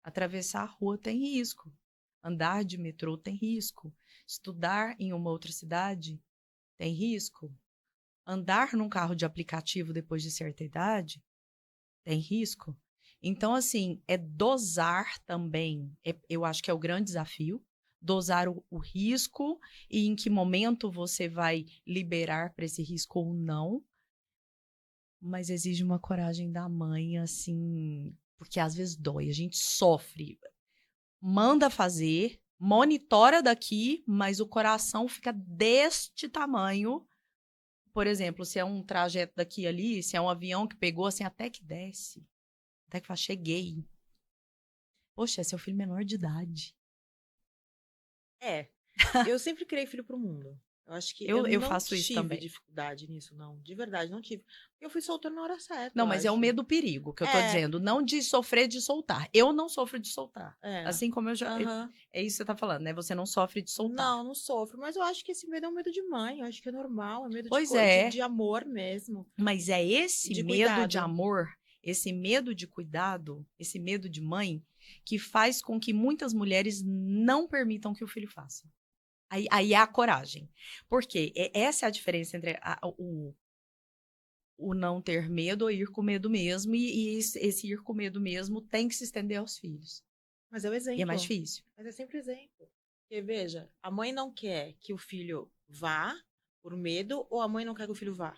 Atravessar a rua tem risco. Andar de metrô tem risco. Estudar em uma outra cidade tem risco. Andar num carro de aplicativo depois de certa idade tem risco. Então, assim, é dosar também. Eu acho que é o grande desafio. Dosar o risco e em que momento você vai liberar para esse risco ou não. Mas exige uma coragem da mãe, assim, porque às vezes dói, a gente sofre. Manda fazer, monitora daqui, mas o coração fica deste tamanho. Por exemplo, se é um trajeto daqui ali, se é um avião que pegou, assim, até que desce. Até que fala, cheguei. Poxa, é seu filho menor de idade. Eu sempre criei filho pro mundo. Eu acho que Eu não faço isso tive também. dificuldade nisso, não. De verdade, não tive. Eu fui soltando na hora certa, Não, eu mas é o acho. medo do perigo que eu tô É, dizendo, não de sofrer de soltar. Eu não sofro de soltar. é. Assim como eu já. Aham. É isso que você tá falando, né? Você não sofre de soltar. Não, não sofro. Mas eu acho que esse medo é um medo de mãe. Eu acho que é normal. É medo de, Pois é, de amor mesmo. mas é esse De medo de cuidado. amor, esse medo de cuidado, esse medo de mãe, que faz com que muitas mulheres não permitam que o filho faça. Aí é a coragem. Porque essa é a diferença entre o não ter medo ou ir com medo mesmo, e esse ir com medo mesmo tem que se estender aos filhos. Mas é o E é mais exemplo. difícil. Mas é sempre exemplo. Porque, veja, a mãe não quer que o filho vá por medo ou a mãe não quer que o filho vá?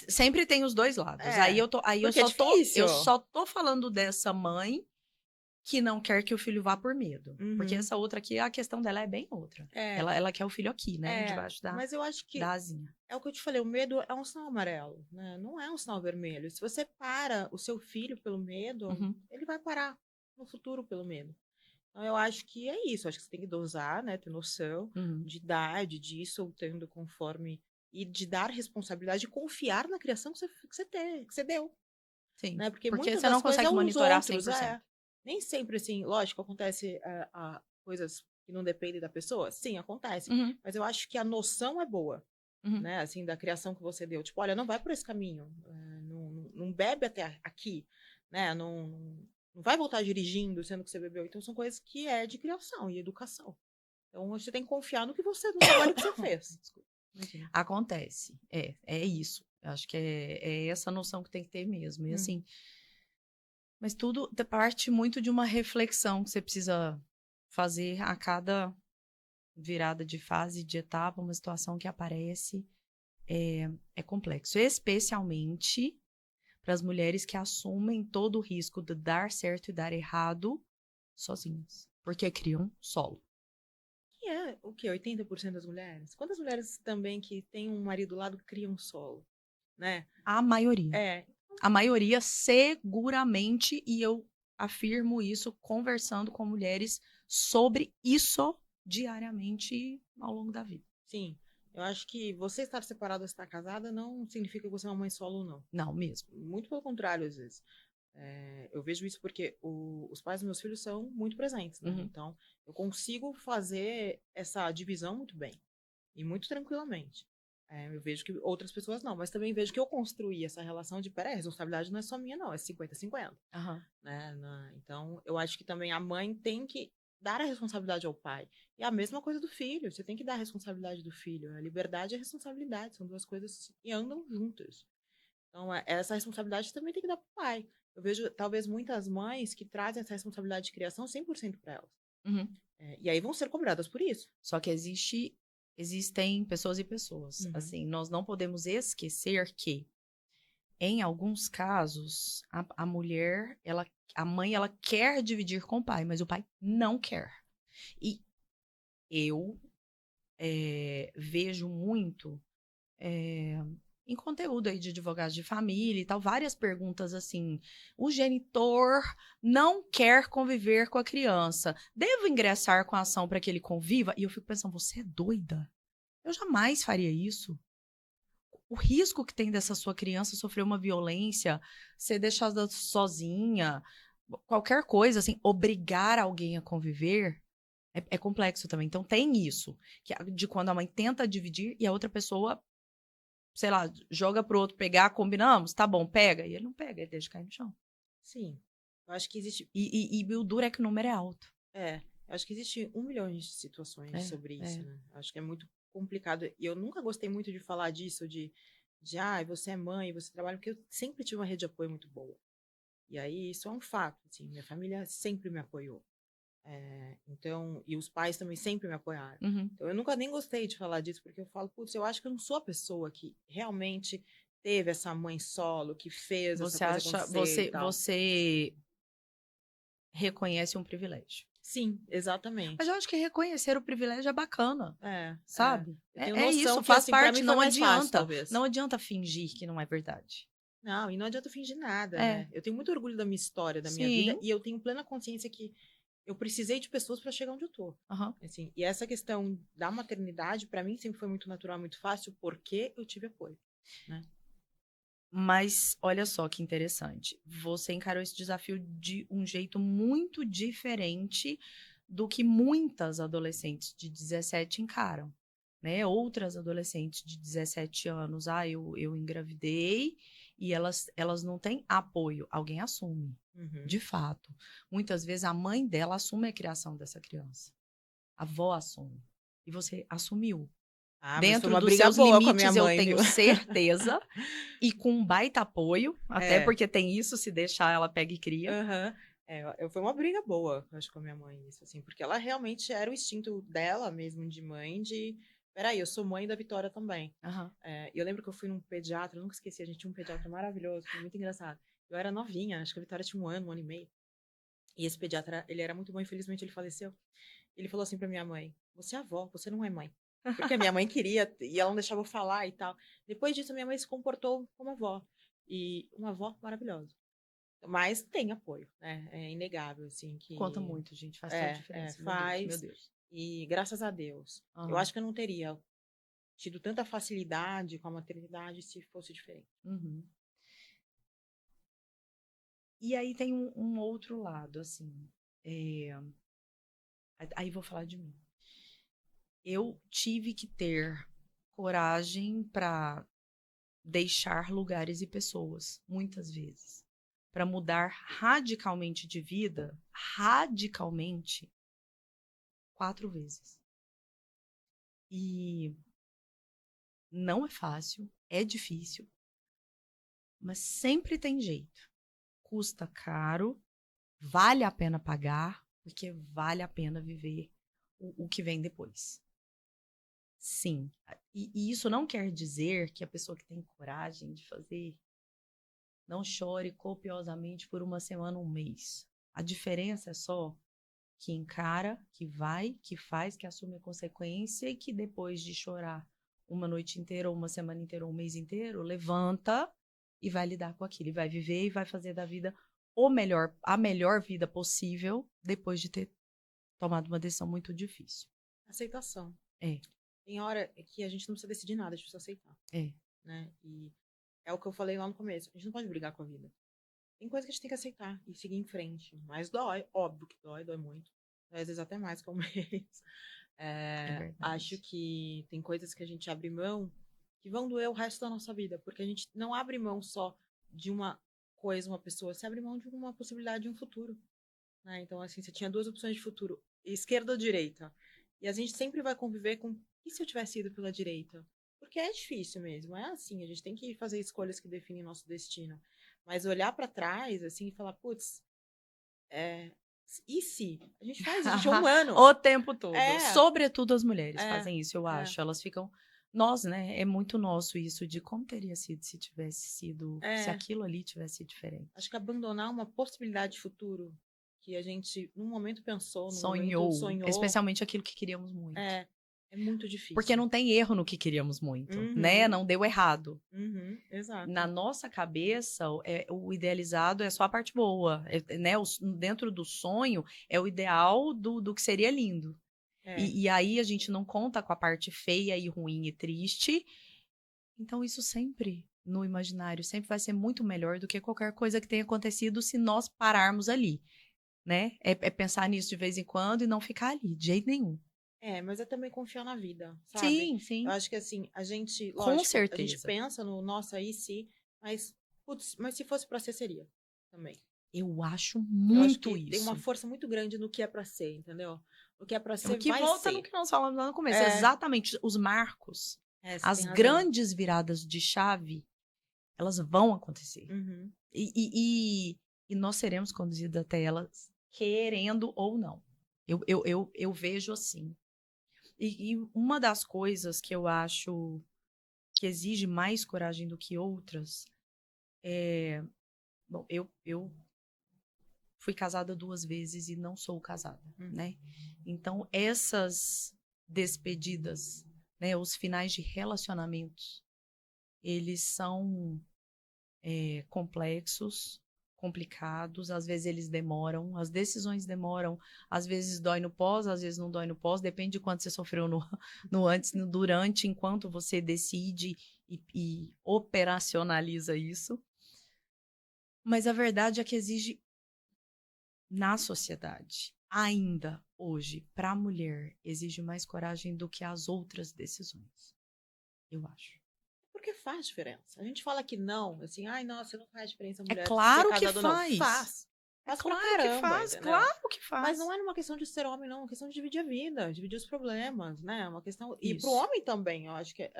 Sempre tem os dois lados. É, Aí porque é difícil. eu só tô falando dessa mãe que não quer que o filho vá por medo. Porque Uhum. essa outra aqui, a questão dela é bem outra. É, Ela quer o filho aqui, né? Debaixo mas eu acho que da asinha. é o que eu te falei, o medo é um sinal amarelo, né? Não é um sinal vermelho. Se você para o seu filho pelo medo, Uhum. ele vai parar no futuro pelo medo. Então eu acho que é isso, acho que você tem que dosar, né? Ter noção Uhum. de idade, de ir soltando conforme e de dar responsabilidade, de confiar na criação que você deu, Sim. né? Porque Porque muitas você das não coisas é consegue os monitorar outros, 100%. nem sempre assim, lógico, acontece coisas que não dependem da pessoa, sim, acontece, Uhum. mas eu acho que a noção é boa, Uhum. né? Assim, da criação que você deu, tipo, olha, não vai por esse caminho, não bebe até aqui, né? Não vai voltar dirigindo sendo que você bebeu. Então são coisas que é de criação e educação. Então você tem que confiar no trabalho que você fez. Desculpa. Imagina. Acontece. É isso. Eu acho que é essa noção que tem que ter mesmo. E assim, mas tudo parte muito de uma reflexão que você precisa fazer a cada virada de fase, de etapa, uma situação que aparece. É complexo. Especialmente para as mulheres que assumem todo o risco de dar certo e dar errado sozinhas. Porque criam solo. Que é o quê? 80% das mulheres? Quantas mulheres também que têm um marido do lado criam solo, né? A maioria. É, A maioria, seguramente, e eu afirmo isso conversando com mulheres sobre isso diariamente ao longo da vida. sim. Eu acho que você estar separado ou estar casada não significa que você é uma mãe solo, não. Não, mesmo. Muito pelo contrário, às vezes. Eu vejo isso porque os pais dos meus filhos são muito presentes, né? Uhum. Então, eu consigo fazer essa divisão muito bem e muito tranquilamente. Eu vejo que outras pessoas não, mas também vejo que eu construí essa relação de, peraí, a responsabilidade não é só minha, não, é 50-50. Uhum. Né? Então, eu acho que também a mãe tem que dar a responsabilidade ao pai. E a mesma coisa do filho, você tem que dar a responsabilidade do filho. A liberdade e a responsabilidade são duas coisas que andam juntas. Então, essa responsabilidade também tem que dar para o pai. Eu vejo, talvez, muitas mães que trazem essa responsabilidade de criação 100% para elas. Uhum. E aí vão ser cobradas por isso. Só que existem pessoas e pessoas. Uhum. Assim, nós não podemos esquecer que, em alguns casos, a mulher, a mãe, ela quer dividir com o pai, mas o pai não quer. E eu vejo muito em conteúdo aí de advogados de família e tal, várias perguntas assim. O genitor não quer conviver com a criança. Devo ingressar com a ação para que ele conviva? E eu fico pensando, você é doida? Eu jamais faria isso. O risco que tem dessa sua criança sofrer uma violência, ser deixada sozinha, qualquer coisa, assim, obrigar alguém a conviver, é complexo também. Então tem isso, de quando a mãe tenta dividir e a outra pessoa, sei lá, joga pro outro pegar, combinamos, tá bom, pega. E ele não pega, ele deixa cair no chão. Sim. Eu acho que existe. E o duro é que o número é alto. Eu acho que existe 1 milhão de situações sobre isso, né? Acho que é muito complicado. E eu nunca gostei muito de falar disso, você é mãe, você trabalha, porque eu sempre tive uma rede de apoio muito boa. E aí, isso é um fato, assim, minha família sempre me apoiou. Então, e os pais também sempre me apoiaram. Uhum. Então, eu nunca nem gostei de falar disso, porque eu falo, putz, eu acho que eu não sou a pessoa que realmente teve essa mãe solo, que fez essa coisa acontecer e tal. Você reconhece um privilégio. Sim, Mas exatamente. eu acho que reconhecer o privilégio é bacana, sabe? Eu tenho É noção isso, que, faz assim, pra parte, mim foi não mais fácil, adianta. talvez. Não adianta fingir que não é verdade. Não, e não adianta fingir nada, né? Eu tenho muito orgulho da minha história, da minha vida, Sim. e eu tenho plena consciência que eu precisei de pessoas para chegar onde eu tô. Aham. Assim, e essa questão da maternidade, para mim, sempre foi muito natural, muito fácil, porque eu tive apoio, né? Mas olha só que interessante. Você encarou esse desafio de um jeito muito diferente do que muitas adolescentes de 17 encaram, né? Outras adolescentes de 17 anos, eu engravidei e elas não têm apoio, alguém assume, Uhum. de fato. Muitas vezes a mãe dela assume a criação dessa criança, a avó assume, e você assumiu. Ah, mas foi Dentro uma dos briga seus boa com a minha limites, eu mãe, viu? tenho certeza, e com um baita apoio, até É. porque tem isso, se deixar ela pega e cria. Aham. Foi uma briga boa, eu acho, com a minha mãe, isso, assim, porque ela realmente era o instinto dela mesmo, de mãe, de, peraí, eu sou mãe da Vitória também. Aham. E eu lembro que eu fui num pediatra, eu nunca esqueci, a gente tinha um pediatra maravilhoso, foi muito engraçado. Eu era novinha, acho que a Vitória tinha um ano e meio, e esse pediatra, ele era muito bom, infelizmente ele faleceu. Ele falou assim pra minha mãe, você é avó, você não é mãe. Porque a minha mãe queria, e ela não deixava eu falar e tal. Depois disso, a minha mãe se comportou como avó, e uma avó maravilhosa. Mas tem apoio, né? É inegável, assim, Conta que muito, gente, faz toda a diferença, meu faz. Deus. E graças a Deus. Eu Aham. acho que eu não teria tido tanta facilidade com a maternidade se fosse diferente. Uhum. E aí tem um outro lado, assim, é, aí vou falar de mim. Eu tive que ter coragem para deixar lugares e pessoas, muitas vezes, para mudar radicalmente de vida, radicalmente, 4 vezes. E não é fácil, é difícil, mas sempre tem jeito. Custa caro, vale a pena pagar, porque vale a pena viver o que vem depois. Sim. E isso não quer dizer que a pessoa que tem coragem de fazer não chore copiosamente por uma semana, um mês. A diferença é só que encara, que vai, que faz, que assume a consequência e que depois de chorar uma noite inteira, ou uma semana inteira, ou um mês inteiro, levanta e vai lidar com aquilo, e vai viver e vai fazer da vida a melhor vida possível depois de ter tomado uma decisão muito difícil. Aceitação. É, Tem hora que a gente não precisa decidir nada, a gente precisa aceitar, é. né? E é o que eu falei lá no começo. A gente não pode brigar com a vida. Tem coisa que a gente tem que aceitar e seguir em frente. Mas dói, óbvio que dói muito. Às vezes até mais que um mês. É Acho verdade. que tem coisas que a gente abre mão que vão doer o resto da nossa vida, porque a gente não abre mão só de uma coisa, uma pessoa, você abre mão de uma possibilidade de um futuro, né? Então, assim, você tinha duas opções de futuro, esquerda ou direita, e a gente sempre vai conviver com, e se eu tivesse ido pela direita? Porque é difícil mesmo, é assim, a gente tem que fazer escolhas que definem nosso destino, mas olhar para trás, assim, e falar, putz, é, e se? A gente faz, a gente é humano. O tempo todo. É, Sobretudo as mulheres é, fazem isso, eu é. acho. Elas ficam. Nós, né? É muito nosso isso de como teria sido se tivesse sido. Se É, aquilo ali tivesse sido diferente. acho que abandonar uma possibilidade de futuro que a gente, num momento, pensou, num momento, Sonhou. sonhou, Especialmente aquilo que queríamos muito. é, é muito Porque difícil. não tem erro no que queríamos muito, né? Uhum, Não deu errado. Na exato. nossa cabeça, o idealizado é só a parte boa, né? Dentro do sonho é o ideal do que seria lindo. É, E aí a gente não conta com a parte feia e ruim e triste. Então isso sempre, no imaginário, sempre vai ser muito melhor do que qualquer coisa que tenha acontecido se nós pararmos ali, né? É pensar nisso de vez em quando e não ficar ali, de jeito nenhum. mas é também confiar na vida, sabe? Sim, Eu sim, acho que, assim, a gente, com lógico, a gente certeza. pensa no nosso aí, sim, mas, putz, mas se fosse pra ser, seria também. Eu acho Eu acho muito que tem uma isso. força muito grande no que é pra ser, entendeu? O que é pra É ser, que vai volta no ser. que nós falamos lá no começo. É, Exatamente, os marcos, você as tem razão. grandes viradas de chave, elas vão acontecer. Uhum. E nós seremos conduzidos até elas, querendo ou não. Eu vejo assim. E uma das coisas que eu acho que exige mais coragem do que outras é. Bom, eu fui casada 2 vezes e não sou casada, Uhum. né? Então, essas despedidas, né, os finais de relacionamentos, eles são complexos, complicados, às vezes eles demoram, as decisões demoram, às vezes dói no pós, às vezes não dói no pós, depende de quanto você sofreu no antes, no durante, enquanto você decide e operacionaliza isso. Mas a verdade é que exige na sociedade, ainda hoje, para a mulher, exige mais coragem do que as outras decisões, eu acho. Porque faz diferença. A gente fala que não, assim, ai, nossa, não faz diferença a É mulher claro ser que casada ou não. faz. Faz. É Faz pra claro que caramba, faz, entendeu? claro que faz. Mas não é uma questão de ser homem, não. É uma questão de dividir a vida, dividir os problemas, né? É uma questão... E Isso. pro homem também, eu acho que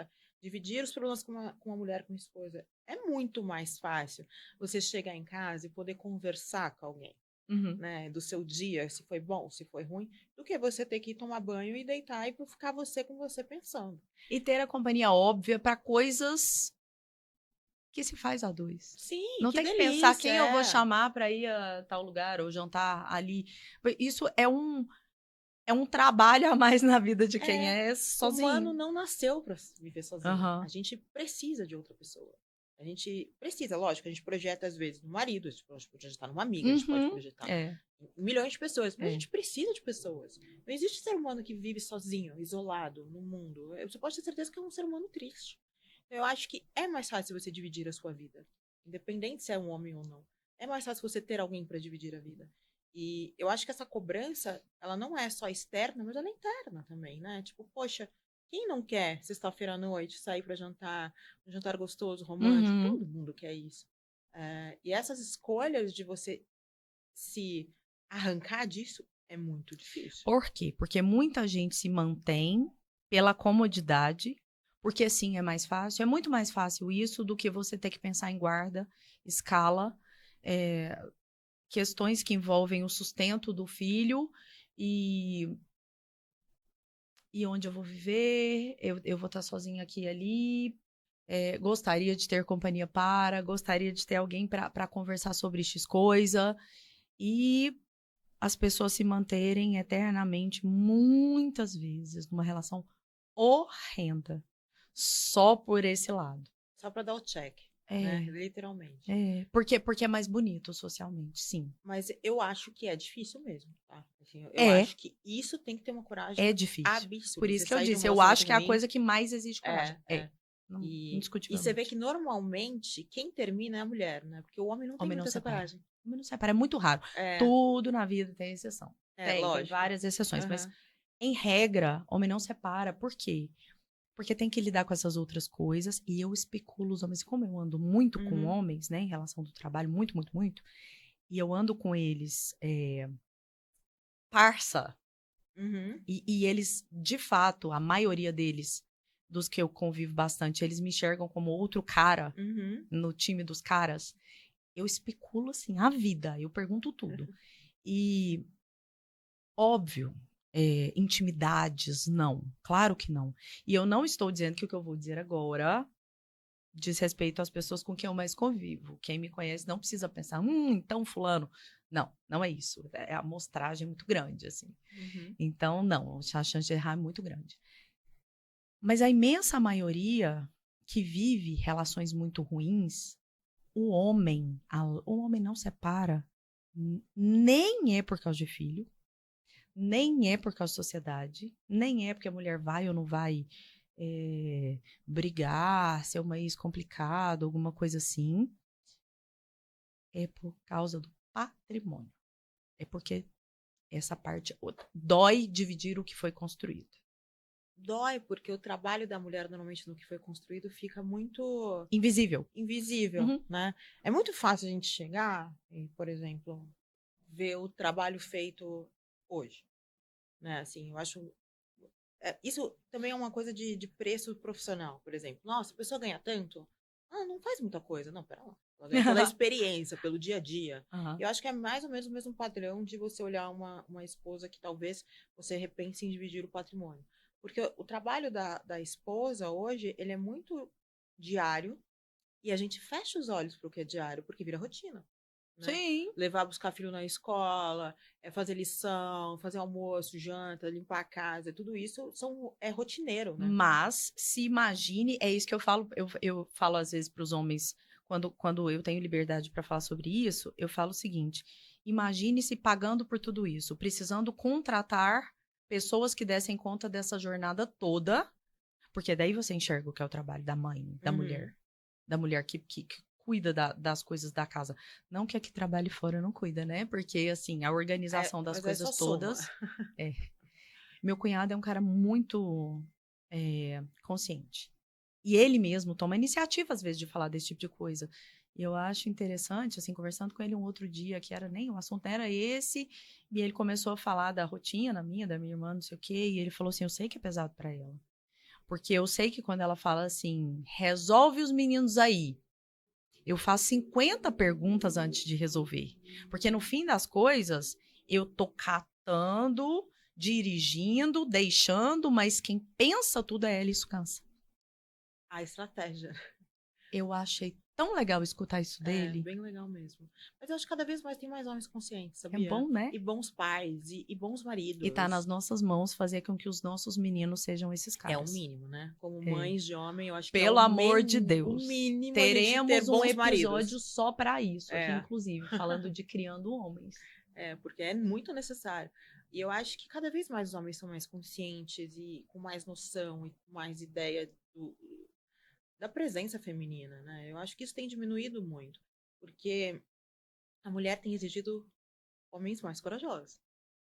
dividir os problemas com uma mulher, com uma esposa, é muito mais fácil você chegar em casa e poder conversar com alguém. Uhum. Né, do seu dia, se foi bom, se foi ruim, do que você ter que ir tomar banho e deitar e ficar você com você pensando. E ter a companhia óbvia para coisas que se faz a dois. Sim, não que tem que delícia, pensar quem eu vou chamar para ir a tal lugar ou jantar ali. Isso é um trabalho a mais na vida de quem é O sozinho. humano não nasceu para viver sozinho. Uhum. A gente precisa de outra pessoa. A gente precisa, lógico, a gente projeta às vezes no marido, a gente pode projetar numa amiga, a gente pode projetar em milhões de pessoas, mas a gente precisa de pessoas. Não existe ser humano que vive sozinho, isolado no mundo. Você pode ter certeza que é um ser humano triste. Eu acho que é mais fácil você dividir a sua vida, independente se é um homem ou não. É mais fácil você ter alguém para dividir a vida. E eu acho que essa cobrança, ela não é só externa, mas ela é interna também, né? Tipo, poxa, quem não quer sexta-feira à noite sair para jantar, um jantar gostoso, romântico? Uhum. Todo mundo quer isso. E essas escolhas de você se arrancar disso é muito difícil. Por quê? Porque muita gente se mantém pela comodidade, porque assim é mais fácil. É muito mais fácil isso do que você ter que pensar em guarda, escala, questões que envolvem o sustento do filho e onde eu vou viver, eu vou estar sozinha aqui e ali. Gostaria de ter companhia gostaria de ter alguém para conversar sobre X coisa. E as pessoas se manterem eternamente, muitas vezes, numa relação horrenda, só por esse lado. Só para dar o check, né? Literalmente. Porque é mais bonito socialmente, sim. Mas eu acho que é difícil mesmo, tá? Assim, eu acho que isso tem que ter uma coragem difícil. absurda. Por isso que eu disse, eu acho que é a coisa que mais exige coragem. Não, indiscutivelmente. E você vê que normalmente quem termina é a mulher, né? Porque o homem não tem muita essa coragem. O homem não separa, é muito raro. Tudo na vida tem exceção. Tem várias exceções, mas em regra, homem não separa. Por quê? Porque tem que lidar com essas outras coisas. E eu especulo os homens. Como eu ando muito com homens, né? Em relação do trabalho, muito, muito, muito. E eu ando com eles parça. E eles, de fato, a maioria deles, dos que eu convivo bastante, eles me enxergam como outro cara no time dos caras. Eu especulo, assim, a vida. Eu pergunto tudo. E, óbvio, intimidades, não. Claro que não. E eu não estou dizendo que o que eu vou dizer agora diz respeito às pessoas com quem eu mais convivo. Quem me conhece não precisa pensar, então fulano. Não, não é isso. É a amostragem muito grande, assim. Então, não. A chance de errar é muito grande. Mas a imensa maioria que vive relações muito ruins, o homem não separa, nem é por causa de filho, nem é por causa da sociedade, nem é porque a mulher vai ou não vai brigar, ser uma ex complicado, alguma coisa assim. É por causa do patrimônio. É porque essa parte dói dividir o que foi construído. Dói, porque o trabalho da mulher, normalmente, no que foi construído, fica muito... Invisível, né? É muito fácil a gente chegar e, por exemplo, ver o trabalho feito hoje, né? Assim, eu acho... isso também é uma coisa de preço profissional, por exemplo. Nossa, a pessoa ganha tanto? Não faz muita coisa. Não, pera lá. Ela ganha pela experiência, pelo dia a dia. Eu acho que é mais ou menos o mesmo padrão de você olhar uma esposa que talvez você repense em dividir o patrimônio. Porque o trabalho da esposa hoje, ele é muito diário e a gente fecha os olhos para o que é diário, porque vira rotina. Né? Sim. Levar, buscar filho na escola, fazer lição, fazer almoço, janta, limpar a casa, tudo isso é rotineiro, né? Mas se imagine, é isso que eu falo, eu falo às vezes para os homens quando eu tenho liberdade para falar sobre isso, eu falo o seguinte: imagine-se pagando por tudo isso, precisando contratar pessoas que dessem conta dessa jornada toda, porque daí você enxerga o que é o trabalho da mãe, da mulher que cuida das coisas da casa. Não que a que trabalhe fora não cuida, né? Porque, assim, a organização das Mas aí coisas só soma. todas. Meu cunhado é um cara muito consciente. E ele mesmo toma iniciativa, às vezes, de falar desse tipo de coisa. E eu acho interessante, assim, conversando com ele um outro dia, que era nem o assunto era esse, e ele começou a falar da rotina minha, da minha irmã, não sei o quê, e ele falou assim: eu sei que é pesado pra ela. Porque eu sei que quando ela fala assim, resolve os meninos aí, eu faço 50 perguntas antes de resolver. Porque no fim das coisas, eu tô catando, dirigindo, deixando, mas quem pensa tudo é ela e isso cansa. A estratégia. Eu achei tão legal escutar isso É, dele. bem legal mesmo. Mas eu acho que cada vez mais tem mais homens conscientes, É sabia? bom, né? E bons pais, e bons E tá nas maridos. nossas mãos fazer com que os nossos meninos sejam esses É o caras. mínimo, né? Como É. mães de homem, eu acho que é Pelo amor de o Deus. mínimo a gente ter Teremos um bons maridos. episódio só para isso aqui, É, inclusive, falando de criando homens. porque é muito necessário. E eu acho que cada vez mais os homens são mais conscientes e com mais noção e com mais ideia da presença feminina, né? Eu acho que isso tem diminuído muito, porque a mulher tem exigido homens mais corajosos.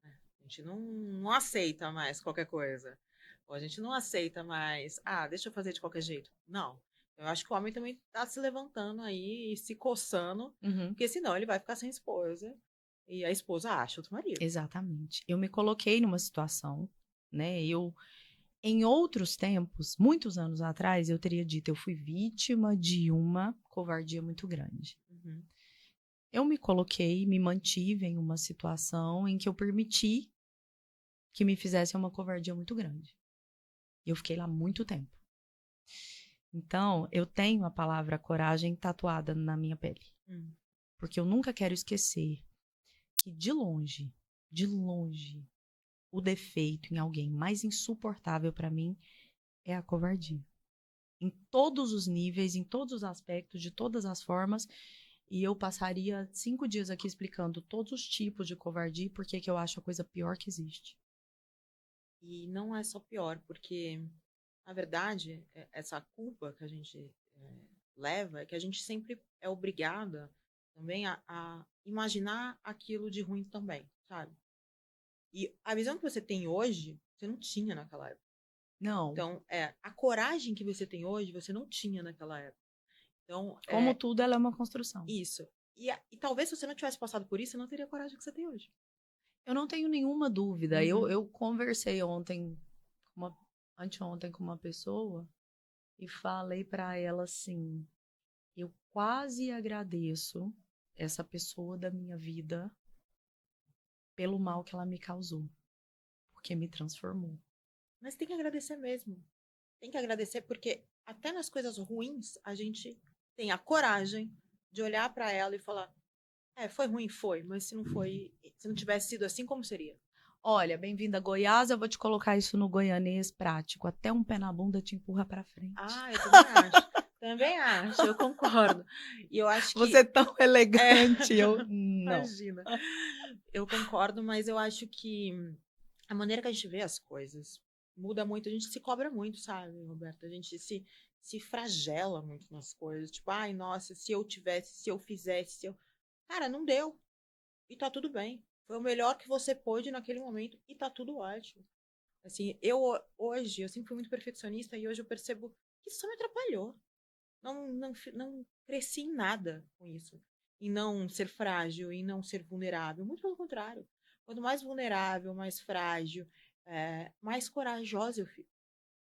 Né? A gente não aceita mais qualquer coisa. Ou a gente não aceita mais, deixa eu fazer de qualquer jeito. Não. Eu acho que o homem também está se levantando aí e se coçando, Uhum. porque senão ele vai ficar sem esposa e a esposa acha outro marido. Exatamente. Eu me coloquei numa situação, né? Em outros tempos, muitos anos atrás, eu teria dito, eu fui vítima de uma covardia muito grande. Uhum. Eu me coloquei, me mantive em uma situação em que eu permiti que me fizessem uma covardia muito grande. E eu fiquei lá muito tempo. Então, eu tenho a palavra coragem tatuada na minha pele. Porque eu nunca quero esquecer que, de longe, o defeito em alguém mais insuportável para mim é a covardia. Em todos os níveis, em todos os aspectos, de todas as formas. E eu passaria 5 dias aqui explicando todos os tipos de covardia e por que eu acho a coisa pior que existe. E não é só pior, porque, na verdade, essa culpa que a gente leva é que a gente sempre é obrigada também a imaginar aquilo de ruim também, sabe? E a visão que você tem hoje, você não tinha naquela época. Não. Então, a coragem que você tem hoje, você não tinha naquela época. Então, Como tudo, ela é uma construção. isso. E talvez se você não tivesse passado por isso, você não teria a coragem que você tem hoje. Eu não tenho nenhuma dúvida. Uhum. Eu conversei anteontem com uma pessoa e falei para ela assim: eu quase agradeço essa pessoa da minha vida pelo mal que ela me causou, porque me transformou. Mas tem que agradecer mesmo. Tem que agradecer porque até nas coisas ruins a gente tem a coragem de olhar para ela e falar: foi ruim, foi, mas se não tivesse sido assim, como seria? Olha, bem-vinda a Goiás, eu vou te colocar isso no goianês prático. Até um pé na bunda te empurra para frente. Eu também acho. Também acho, eu concordo. E eu acho que. Você é tão elegante, eu não. Imagina. Eu concordo, mas eu acho que a maneira que a gente vê as coisas muda muito. A gente se cobra muito, sabe, Roberto? A gente se flagela muito nas coisas. Tipo, ai, nossa, se eu tivesse, se eu fizesse, se eu. Cara, não deu. E tá tudo bem. Foi o melhor que você pôde naquele momento e tá tudo ótimo. Assim, eu sempre fui muito perfeccionista e hoje eu percebo que isso só me atrapalhou. Não cresci em nada com isso. Em não ser frágil, em não ser vulnerável. Muito pelo contrário. Quanto mais vulnerável, mais frágil, mais corajosa eu fico.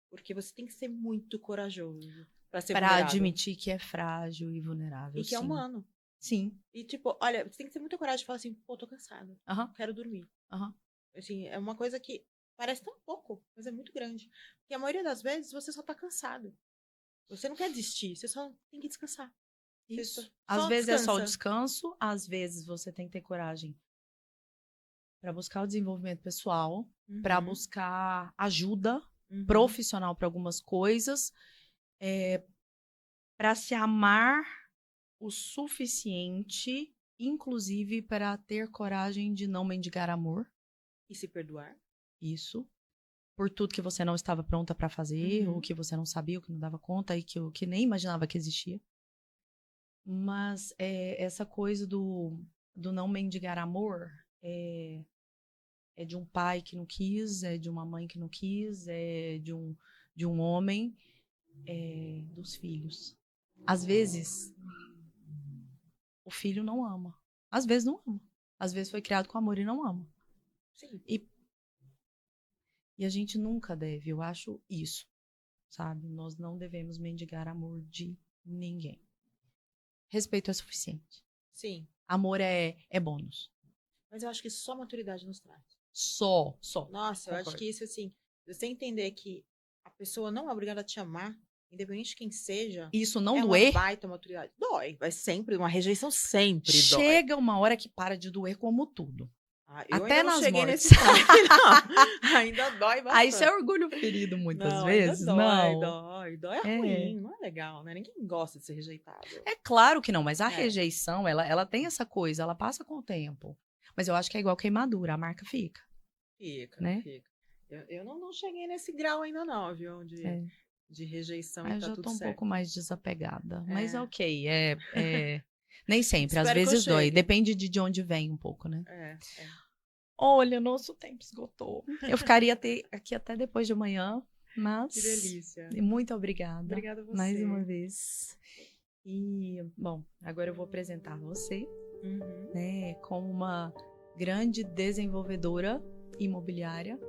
Porque você tem que ser muito corajoso para ser Para vulnerável. admitir que é frágil e vulnerável, E que é sim. humano. Sim. E tipo, olha, você tem que ter muita coragem de falar assim, pô, tô cansada. Quero dormir. Assim, é uma coisa que parece tão pouco, mas é muito grande. Porque a maioria das vezes você só tá cansado. Você não quer desistir, você só tem que descansar. Isso. Só Às vezes é só o descansa. descanso, às vezes você tem que ter coragem para buscar o desenvolvimento pessoal, para buscar ajuda profissional para algumas coisas, para se amar o suficiente, inclusive para ter coragem de não mendigar amor. E se perdoar. Isso. Por tudo que você não estava pronta para fazer, Uhum. ou que você não sabia, ou que não dava conta, e que nem imaginava que existia. Mas essa coisa do não mendigar amor é de um pai que não quis, é de uma mãe que não quis, é de um homem, dos filhos. Às vezes, o filho não ama. Às vezes não ama. Às vezes foi criado com amor e não ama. Sim. E a gente nunca deve, eu acho isso, sabe? Nós não devemos mendigar amor de ninguém. Respeito é suficiente. Sim. Amor é bônus. Mas eu acho que só maturidade nos traz. Só. Nossa, eu Concordo. acho que isso, assim, você entender que a pessoa não é obrigada a te amar, independente de quem seja, Isso não é doer. uma baita maturidade. Dói, vai sempre, uma rejeição sempre dói. Chega uma hora que para de doer como tudo. Eu Até ainda não nas cheguei mortes. nesse ponto, não. Ainda dói bastante. Aí isso é orgulho ferido muitas não, vezes, ainda dói, não. Dói é ruim, não é legal, né? Ninguém gosta de ser rejeitado. É claro que não, mas a rejeição, ela tem essa coisa, ela passa com o tempo. Mas eu acho que é igual queimadura, a marca fica. Fica, né? fica. Eu não cheguei nesse grau ainda não, viu? De rejeição e tá eu já tudo tô um certo. pouco mais desapegada. Mas ok, nem sempre, às Espero que eu vezes dói. chegue. Depende de onde vem um pouco, né? É. Olha, nosso tempo esgotou. Eu ficaria aqui até depois de amanhã, mas... Que delícia. Muito obrigada. Obrigada a você. Mais uma vez. E, bom, agora eu vou apresentar você, né, como uma grande desenvolvedora imobiliária,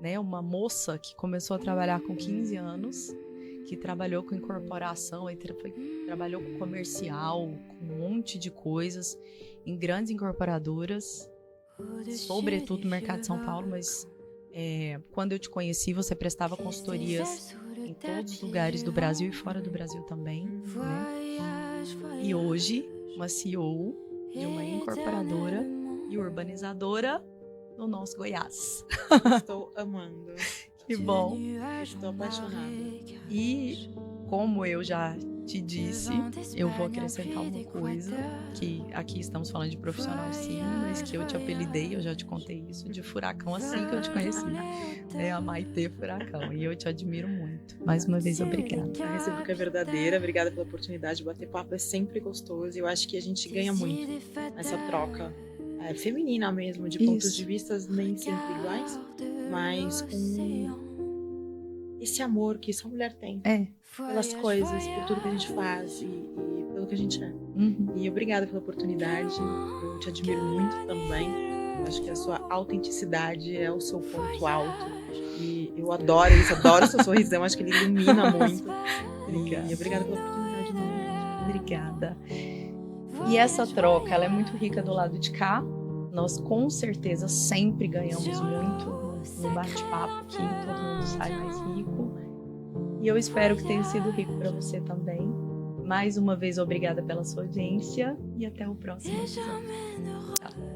né, uma moça que começou a trabalhar com 15 anos, que trabalhou com incorporação, trabalhou com comercial, com um monte de coisas, em grandes incorporadoras, sobretudo no mercado de São Paulo, mas quando eu te conheci, você prestava consultorias em todos os lugares do Brasil e fora do Brasil também, né? E hoje, uma CEO de uma incorporadora e urbanizadora do nosso Goiás. Estou amando. Que bom. Estou apaixonada. E como eu já te disse, eu vou acrescentar uma coisa, que aqui estamos falando de profissional sim, mas que eu te apelidei, eu já te contei isso, de Furacão assim que eu te conheci. A Maitê Furacão, e eu te admiro muito. Mais uma vez, obrigada. A recíproca é verdadeira, obrigada pela oportunidade de bater papo, é sempre gostoso, e eu acho que a gente ganha muito nessa troca feminina mesmo, de pontos de vista nem sempre iguais, mas com esse amor que só mulher tem pelas coisas, por tudo que a gente faz e pelo que a gente é. E obrigada pela oportunidade, eu te admiro muito também. Eu acho que a sua autenticidade é o seu ponto alto e eu adoro isso, adoro o seu sorrisão, acho que ele ilumina muito. E obrigada pela oportunidade novamente. Obrigada. E essa troca, ela é muito rica do lado de cá. Nós com certeza sempre ganhamos muito no bate-papo aqui, todo mundo sai mais rico. E eu espero que tenha sido rico para você também. Mais uma vez, obrigada pela sua audiência e até o próximo episódio. Tchau.